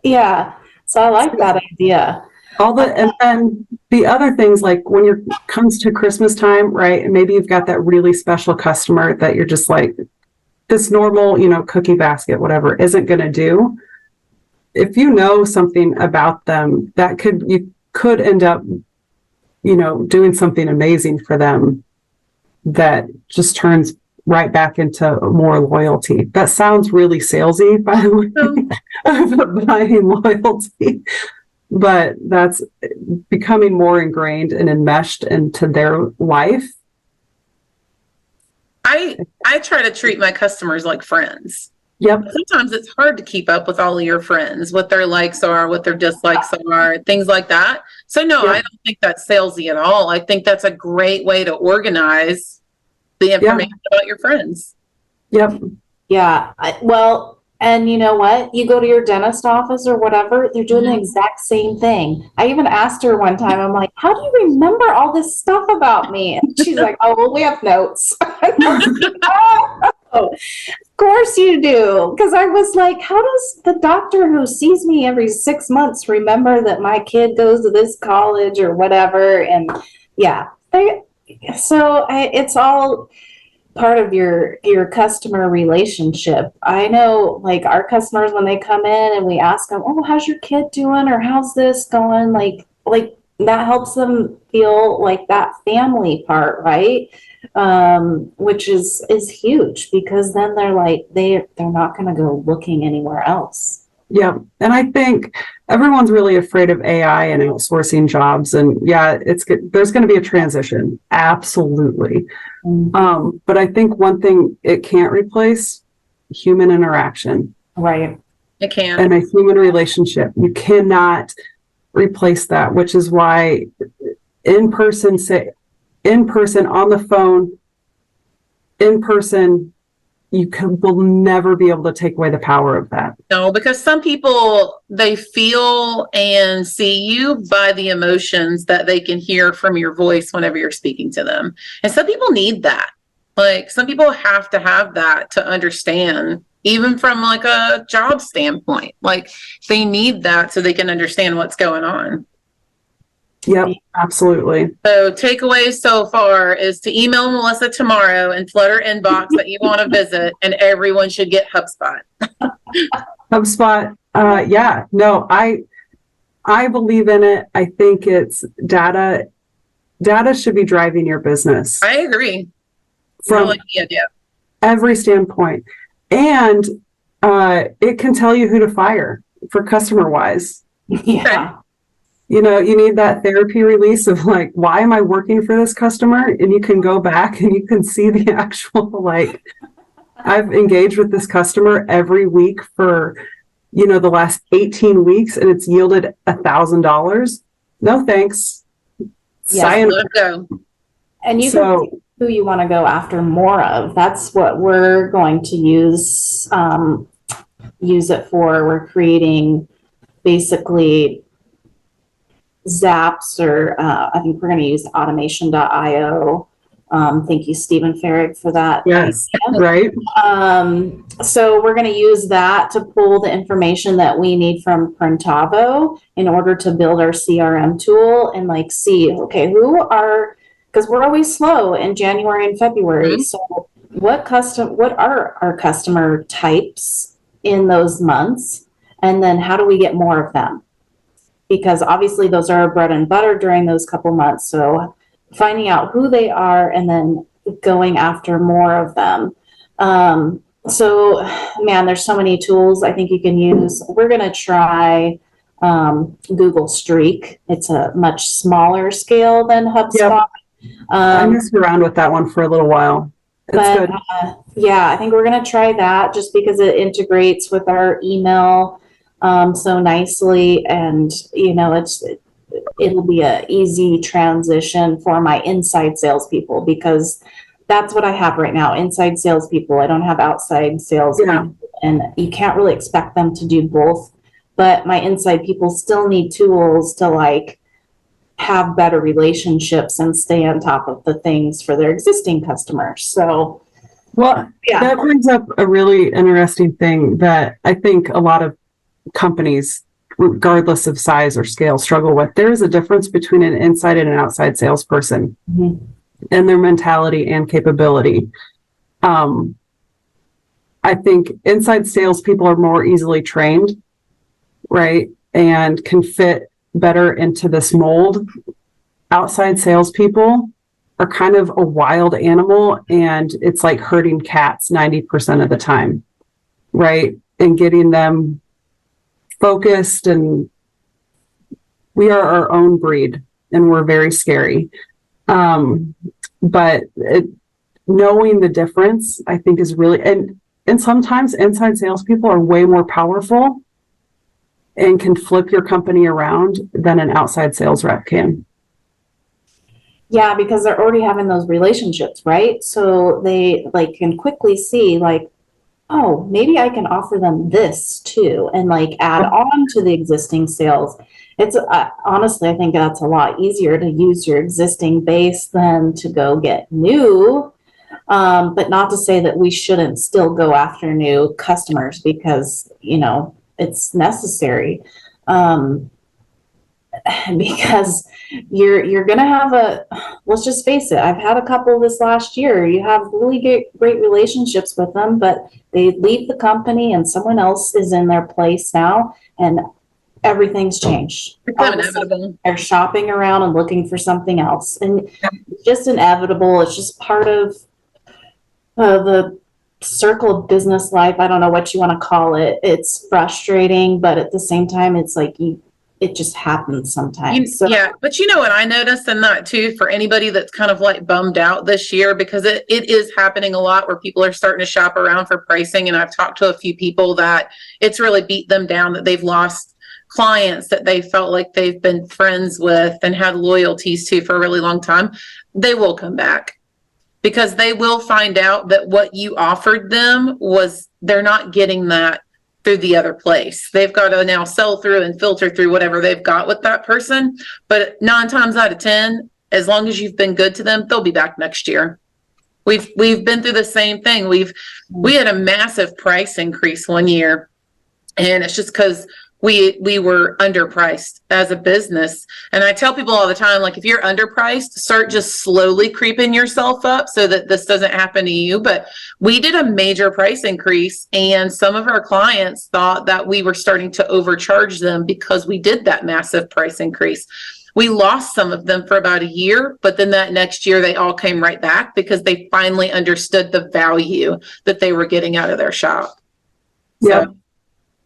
Yeah. So I like that idea. And then the other things, like when it comes to Christmas time, right? And maybe you've got that really special customer that you're just like, this normal, cookie basket, whatever, isn't going to do. If you know something about them, you could end up, doing something amazing for them that just turns right back into more loyalty. That sounds really salesy, by the way, buying loyalty. But that's becoming more ingrained and enmeshed into their life. I try to treat my customers like friends. Yep. Sometimes it's hard to keep up with all of your friends, what their likes are, what their dislikes are, things like that. So no, I don't think that's salesy at all. I think that's a great way to organize the information about your friends. Yep. Yeah. And you know what? You go to your dentist office or whatever, they're doing the exact same thing. I even asked her one time, I'm like, how do you remember all this stuff about me? And she's like, oh, well, we have notes. Oh, of course you do. Because I was like, how does the doctor who sees me every 6 months remember that my kid goes to this college or whatever? And it's all part of your customer relationship. I know, like, our customers, when they come in and we ask them, oh, how's your kid doing, or how's this going, like that helps them feel like that family part, right? Which is huge, because then they're like, they're not going to go looking anywhere else. Yeah. And I think everyone's really afraid of AI and outsourcing jobs. And yeah, it's good. There's going to be a transition. Absolutely. But I think one thing it can't replace: human interaction. Right. It can. And a human relationship. You cannot replace that, which is why in person, on the phone, in person, will never be able to take away the power of that. No, because some people, they feel and see you by the emotions that they can hear from your voice whenever you're speaking to them. And some people need that. Like, some people have to have that to understand, even from like a job standpoint. Like, they need that so they can understand what's going on. Yep, absolutely. So takeaway so far is to email Milissa tomorrow and flood her inbox that you want to visit, and everyone should get HubSpot. HubSpot. Yeah, no, I believe in it. I think it's data. Data should be driving your business. I agree. From like the idea. Every standpoint. And it can tell you who to fire for customer wise. Yeah. You know, you need that therapy release of like, why am I working for this customer? And you can go back and you can see the actual, like, I've engaged with this customer every week for, you know, the last 18 weeks, and it's yielded $1,000. No, thanks. Yes, let it go. And you can see who you want to go after more of. That's what we're going to use it for. We're creating basically Zaps, or I think we're going to use automation.io. Thank you, Stephen Farrig, for that. Yes, right. So we're going to use that to pull the information that we need from Printavo in order to build our CRM tool and like see, okay, because we're always slow in January and February. Mm-hmm. So what are our customer types in those months? And then how do we get more of them? Because obviously those are our bread and butter during those couple months. So finding out who they are and then going after more of them. So man, there's so many tools I think you can use. We're going to try Google Streak. It's a much smaller scale than HubSpot. Yep. I messed around with that one for a little while. It's good. Yeah, I think we're going to try that just because it integrates with our email so nicely, and you know, it'll be a easy transition for my inside salespeople, because that's what I have right now, inside salespeople. I don't have outside sales, and you can't really expect them to do both. But my inside people still need tools to like have better relationships and stay on top of the things for their existing customers. So, well, yeah, that brings up a really interesting thing that I think a lot of companies, regardless of size or scale, struggle with. There is a difference between an inside and an outside salesperson, mm-hmm. and their mentality and capability. I think inside salespeople are more easily trained, right, and can fit better into this mold. Outside salespeople are kind of a wild animal, and it's like herding cats 90% of the time, right? And getting them focused, and we are our own breed, and we're very scary. But knowing the difference, I think, is really, and sometimes inside salespeople are way more powerful and can flip your company around than an outside sales rep can. Yeah, because they're already having those relationships, right? So they like can quickly see like, oh, maybe I can offer them this too, and like add on to the existing sales. It's honestly, I think that's a lot easier to use your existing base than to go get new. But not to say that we shouldn't still go after new customers, because, you know, it's necessary. Because you're going to have let's just face it, I've had a couple this last year. You have really great relationships with them, but they leave the company and someone else is in their place now. And everything's changed. It's All of a sudden, inevitable. they're shopping around and looking for something else. And it's just inevitable. It's just part of the circle of business life. I don't know what you want to call it. It's frustrating, but at the same time, it's like it just happens sometimes. Yeah, but you know what I noticed in that too, for anybody that's kind of like bummed out this year, because it is happening a lot where people are starting to shop around for pricing. And I've talked to a few people that it's really beat them down, that they've lost clients that they felt like they've been friends with and had loyalties to for a really long time. They will come back because they will find out that what you offered them was, they're not getting that through the other place. They've got to now sell through and filter through whatever they've got with that person. But 9 times out of 10, as long as you've been good to them, they'll be back next year. We've been through the same thing. We had a massive price increase one year, and it's just because we were underpriced as a business. And I tell people all the time, like, if you're underpriced, start just slowly creeping yourself up so that this doesn't happen to you. But we did a major price increase, and some of our clients thought that we were starting to overcharge them because we did that massive price increase. We lost some of them for about a year, but then that next year they all came right back because they finally understood the value that they were getting out of their shop. Yeah. So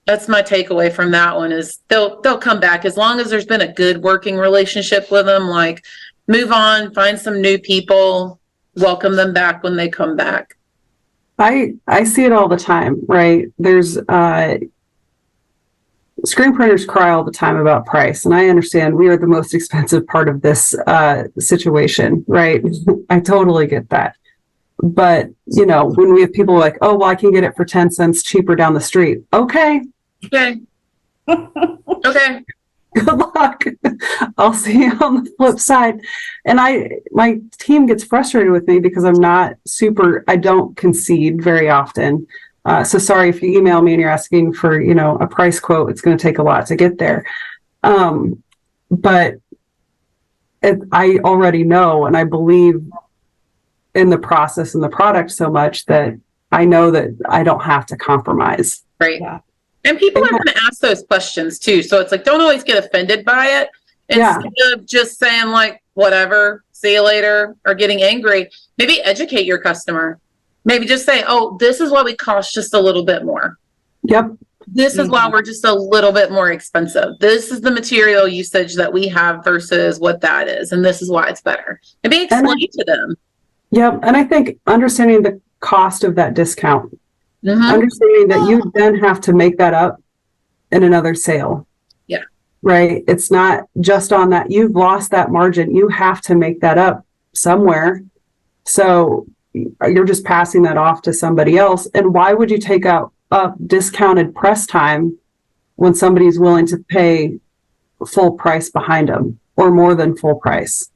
that's my takeaway from that one, is they'll come back as long as there's been a good working relationship with them. Like, move on, find some new people, welcome them back when they come back. I see it all the time, right? There's screen printers cry all the time about price, and I understand we are the most expensive part of this situation, right? I totally get that. But, you know, when we have people like, oh, well, I can get it for 10 cents cheaper down the street. Okay. Okay. Okay. Good luck. I'll see you on the flip side. And my team gets frustrated with me because I don't concede very often. So sorry if you email me and you're asking for, you know, a price quote, it's going to take a lot to get there. But I already know, and I believe in the process and the product so much that I know that I don't have to compromise. Right. Yeah. And people are going to ask those questions too. So it's like, don't always get offended by it. Instead of just saying like, whatever, see you later, or getting angry, maybe educate your customer. Maybe just say, oh, this is why we cost just a little bit more. Yep. This is why we're just a little bit more expensive. This is the material usage that we have versus what that is. And this is why it's better. Maybe explain to them. Yep. And I think understanding the cost of that discount, Mm-hmm. understanding that you then have to make that up in another sale. Yeah. Right. It's not just on that. You've lost that margin. You have to make that up somewhere. So you're just passing that off to somebody else. And why would you take out discounted press time when somebody's willing to pay full price behind them, or more than full price?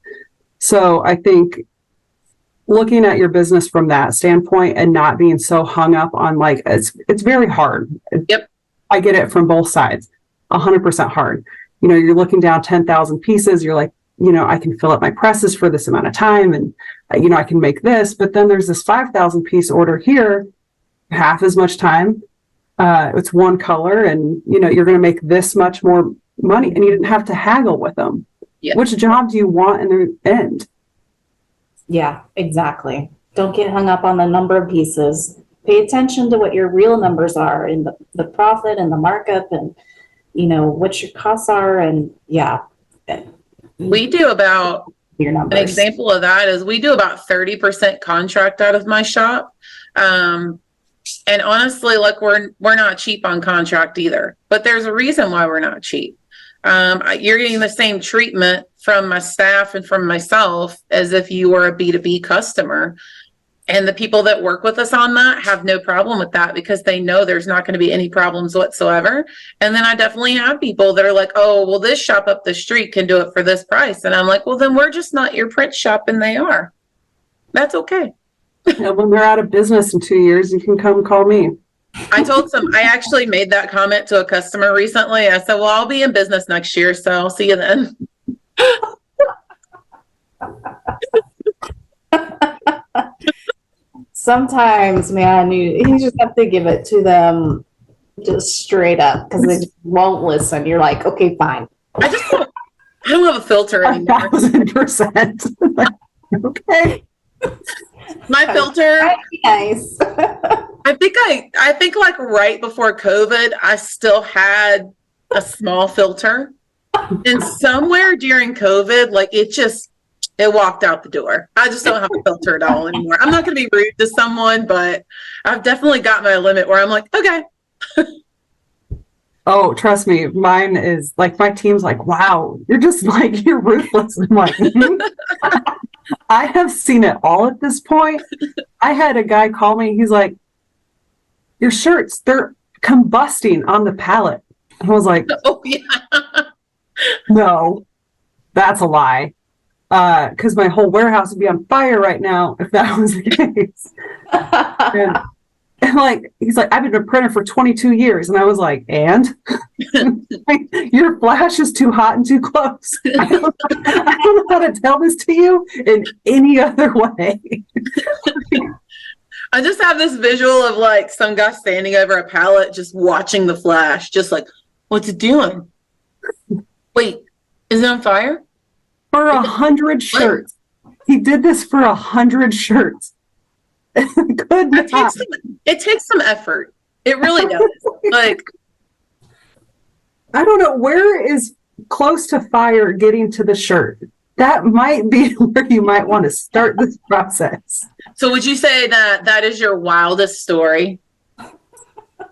So I think looking at your business from that standpoint and not being so hung up on, like, it's very hard. Yep. I get it from both sides. 100% hard. You know, you're looking down 10,000 pieces. You're like, you know, I can fill up my presses for this amount of time, and you know, I can make this. But then there's this 5,000 piece order here, half as much time. It's one color, and you know, you're going to make this much more money, and you didn't have to haggle with them. Yeah. Which job do you want in the end? Yeah, exactly. Don't get hung up on the number of pieces. Pay attention to what your real numbers are, and the profit and the markup, and you know what your costs are. And yeah, We do about, your an numbers. example of that is we do about 30% contract out of my shop. And honestly, like, we're not cheap on contract either, but there's a reason why we're not cheap. You're getting the same treatment from my staff and from myself as if you were a B2B customer. And the people that work with us on that have no problem with that because they know there's not going to be any problems whatsoever. And then I definitely have people that are like, oh, well, this shop up the street can do it for this price. And I'm like, well, then we're just not your print shop, and they are. That's okay. And when we're out of business in 2 years, you can come call me. I actually made that comment to a customer recently. I said, well, I'll be in business next year, so I'll see you then. Sometimes, man, you just have to give it to them Just straight up, because they just won't listen. You're like, okay, fine. I don't have a filter anymore. 1,000%. Okay. My filter, Nice. I think like right before COVID, I still had a small filter. And somewhere during COVID, like it walked out the door. I just don't have a filter at all anymore. I'm not going to be rude to someone, but I've definitely got my limit where I'm like, okay. Oh, trust me, mine is like, my team's like, wow, you're just like, you're ruthless. I'm like, I have seen it all at this point. I had a guy call me. He's like, your shirts, they're combusting on the pallet. I was like, Oh, yeah. no, that's a lie. Because my whole warehouse would be on fire right now if that was the case. And like, he's like, I've been a printer for 22 years. And I was like, and? Your flash is too hot and too close. I don't know how to tell this to you in any other way. I just have this visual of like some guy standing over a pallet, just watching the flash, just like, what's it doing? Wait, is it on fire? For 100 shirts. He did this for 100 shirts. It takes some effort. It really does. Like, I don't know, where is close to fire getting to the shirt? That might be where you might want to start this process. so would you say that is your wildest story?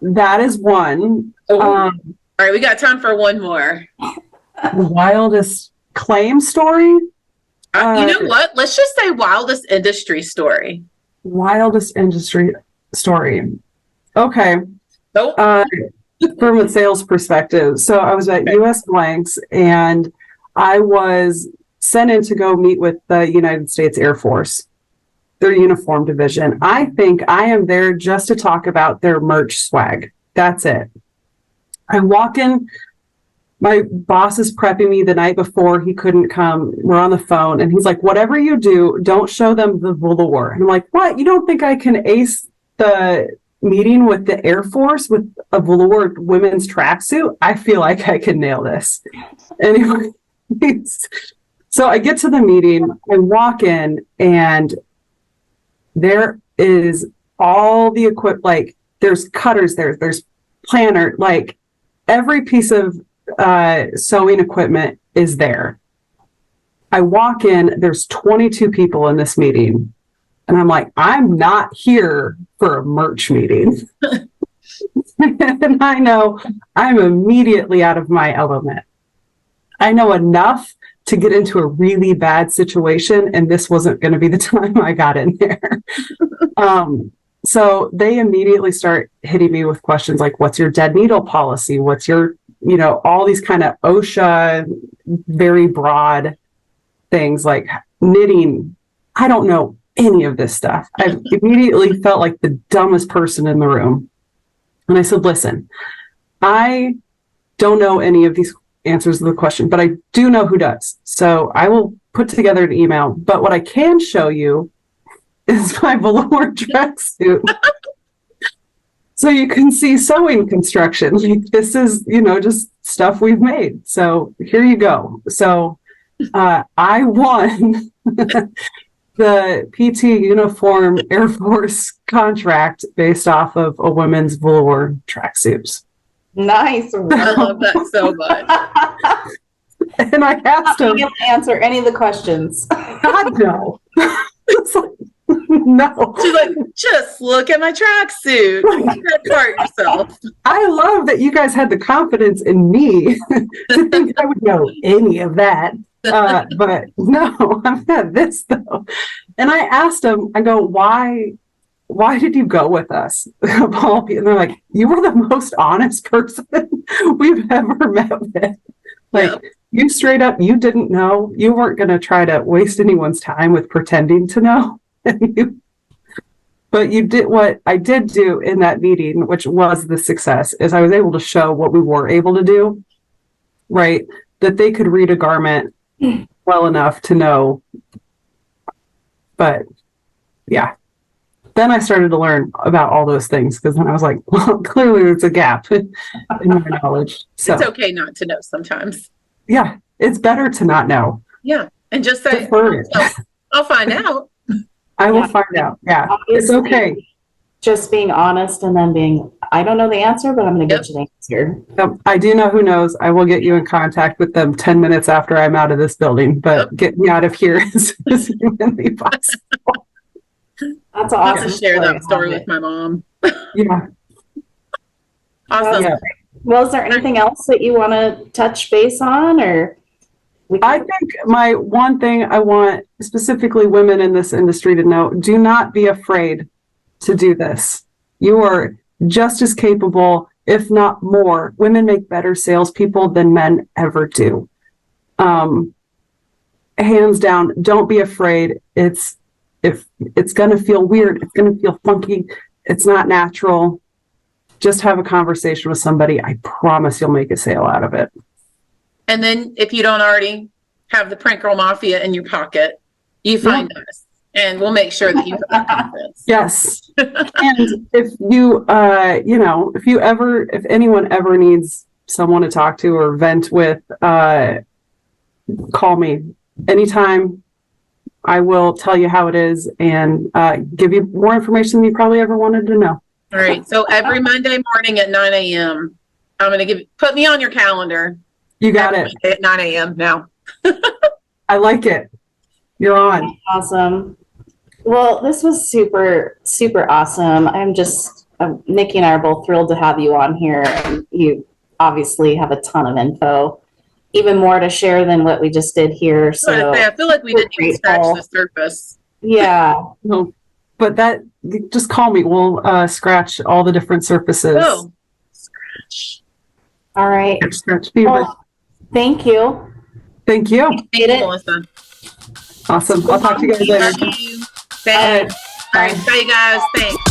That is one. All right, we got time for one more. The wildest claim story? You know what? Let's just say wildest industry story. Wildest industry story. Okay. Nope. From a sales perspective. So I was at US Blanks and I was sent in to go meet with the United States Air Force, their uniform division. I think I am there just to talk about their merch swag. That's it. I walk in, my boss is prepping me the night before. He couldn't come. We're on the phone and he's like, whatever you do, don't show them the velour. And I'm like, what? You don't think I can ace the meeting with the Air Force with a velour women's tracksuit? I feel like I can nail this. Anyway, so I get to the meeting, I walk in and there is all the equipment, like there's cutters there's planner, like every piece of sewing equipment is there. I walk in, there's 22 people in this meeting. And I'm like, I'm not here for a merch meeting. And I know I'm immediately out of my element. I know enough to get into a really bad situation, and this wasn't going to be the time I got in there. So they immediately start hitting me with questions like, what's your dead needle policy? What's your, all these kind of OSHA, very broad things like knitting. I don't know any of this stuff. I immediately felt like the dumbest person in the room. And I said, listen, I don't know any of these answers to the question, but I do know who does. So I will put together an email. But what I can show you is my velour tracksuit. So you can see sewing construction. Like, this is, just stuff we've made. So here you go. So I won the PT uniform Air Force contract based off of a women's velour tracksuits. Nice. I love that so much. And I asked him to answer any of the questions. God, no. It's like, no. She's like, just look at my tracksuit. That part yourself. I love that you guys had the confidence in me to think I would know any of that. But no, I'm not this though. And I asked him, I go, why did you go with us? And they're like, you were the most honest person we've ever met with. Like, yeah. You straight up, you didn't know. You weren't going to try to waste anyone's time with pretending to know. But you did what I did do in that meeting, which was the success, is I was able to show what we were able to do, right? That they could read a garment well enough to know. But yeah. then I started to learn about all those things because then I was like, well, clearly there's a gap in my knowledge. So It's okay not to know sometimes. yeah, it's better to not know. Yeah. And just say, Defer it. I'll find out. I will Yeah. find out. Yeah, it's Obviously, okay. Just being honest and then being, I don't know the answer, but I'm going to get Yep. you the answer. I do know who knows. I will get you in contact with them 10 minutes after I'm out of this building, but get me out of here as soon as humanly possible. That's I'll have awesome. to share that story with my mom. Yeah. Awesome. Yeah. Well, is there anything else that you want to touch base on, or? I think my one thing I want specifically women in this industry to know, do not be afraid to do this. You are just as capable, if not more. Women make better salespeople than men ever do. Hands down, don't be afraid. If it's going to feel weird, it's going to feel funky. It's not natural. Just have a conversation with somebody. I promise you'll make a sale out of it. And then if you don't already have the Prank Girl Mafia in your pocket, you find us and we'll make sure that you have that confidence. Yes. And if you, if anyone ever needs someone to talk to or vent with, call me anytime. I will tell you how it is and give you more information than you probably ever wanted to know. All right. So every Monday morning at 9 a.m., I'm going to put me on your calendar. You got it. At 9 a.m. now. I like it. You're on. Awesome. Well, this was super, super awesome. Nikki and I are both thrilled to have you on here. And you obviously have a ton of info, even more to share than what we just did here. So I feel like we didn't even scratch the surface. Yeah. No, but just call me. We'll scratch all the different surfaces. Oh, scratch. All right. Scratch fever. Well, thank you. Thank you. Made it. Melissa. Awesome. I'll talk to you guys later. Love you. Thanks. All right. Bye, you guys. Thanks.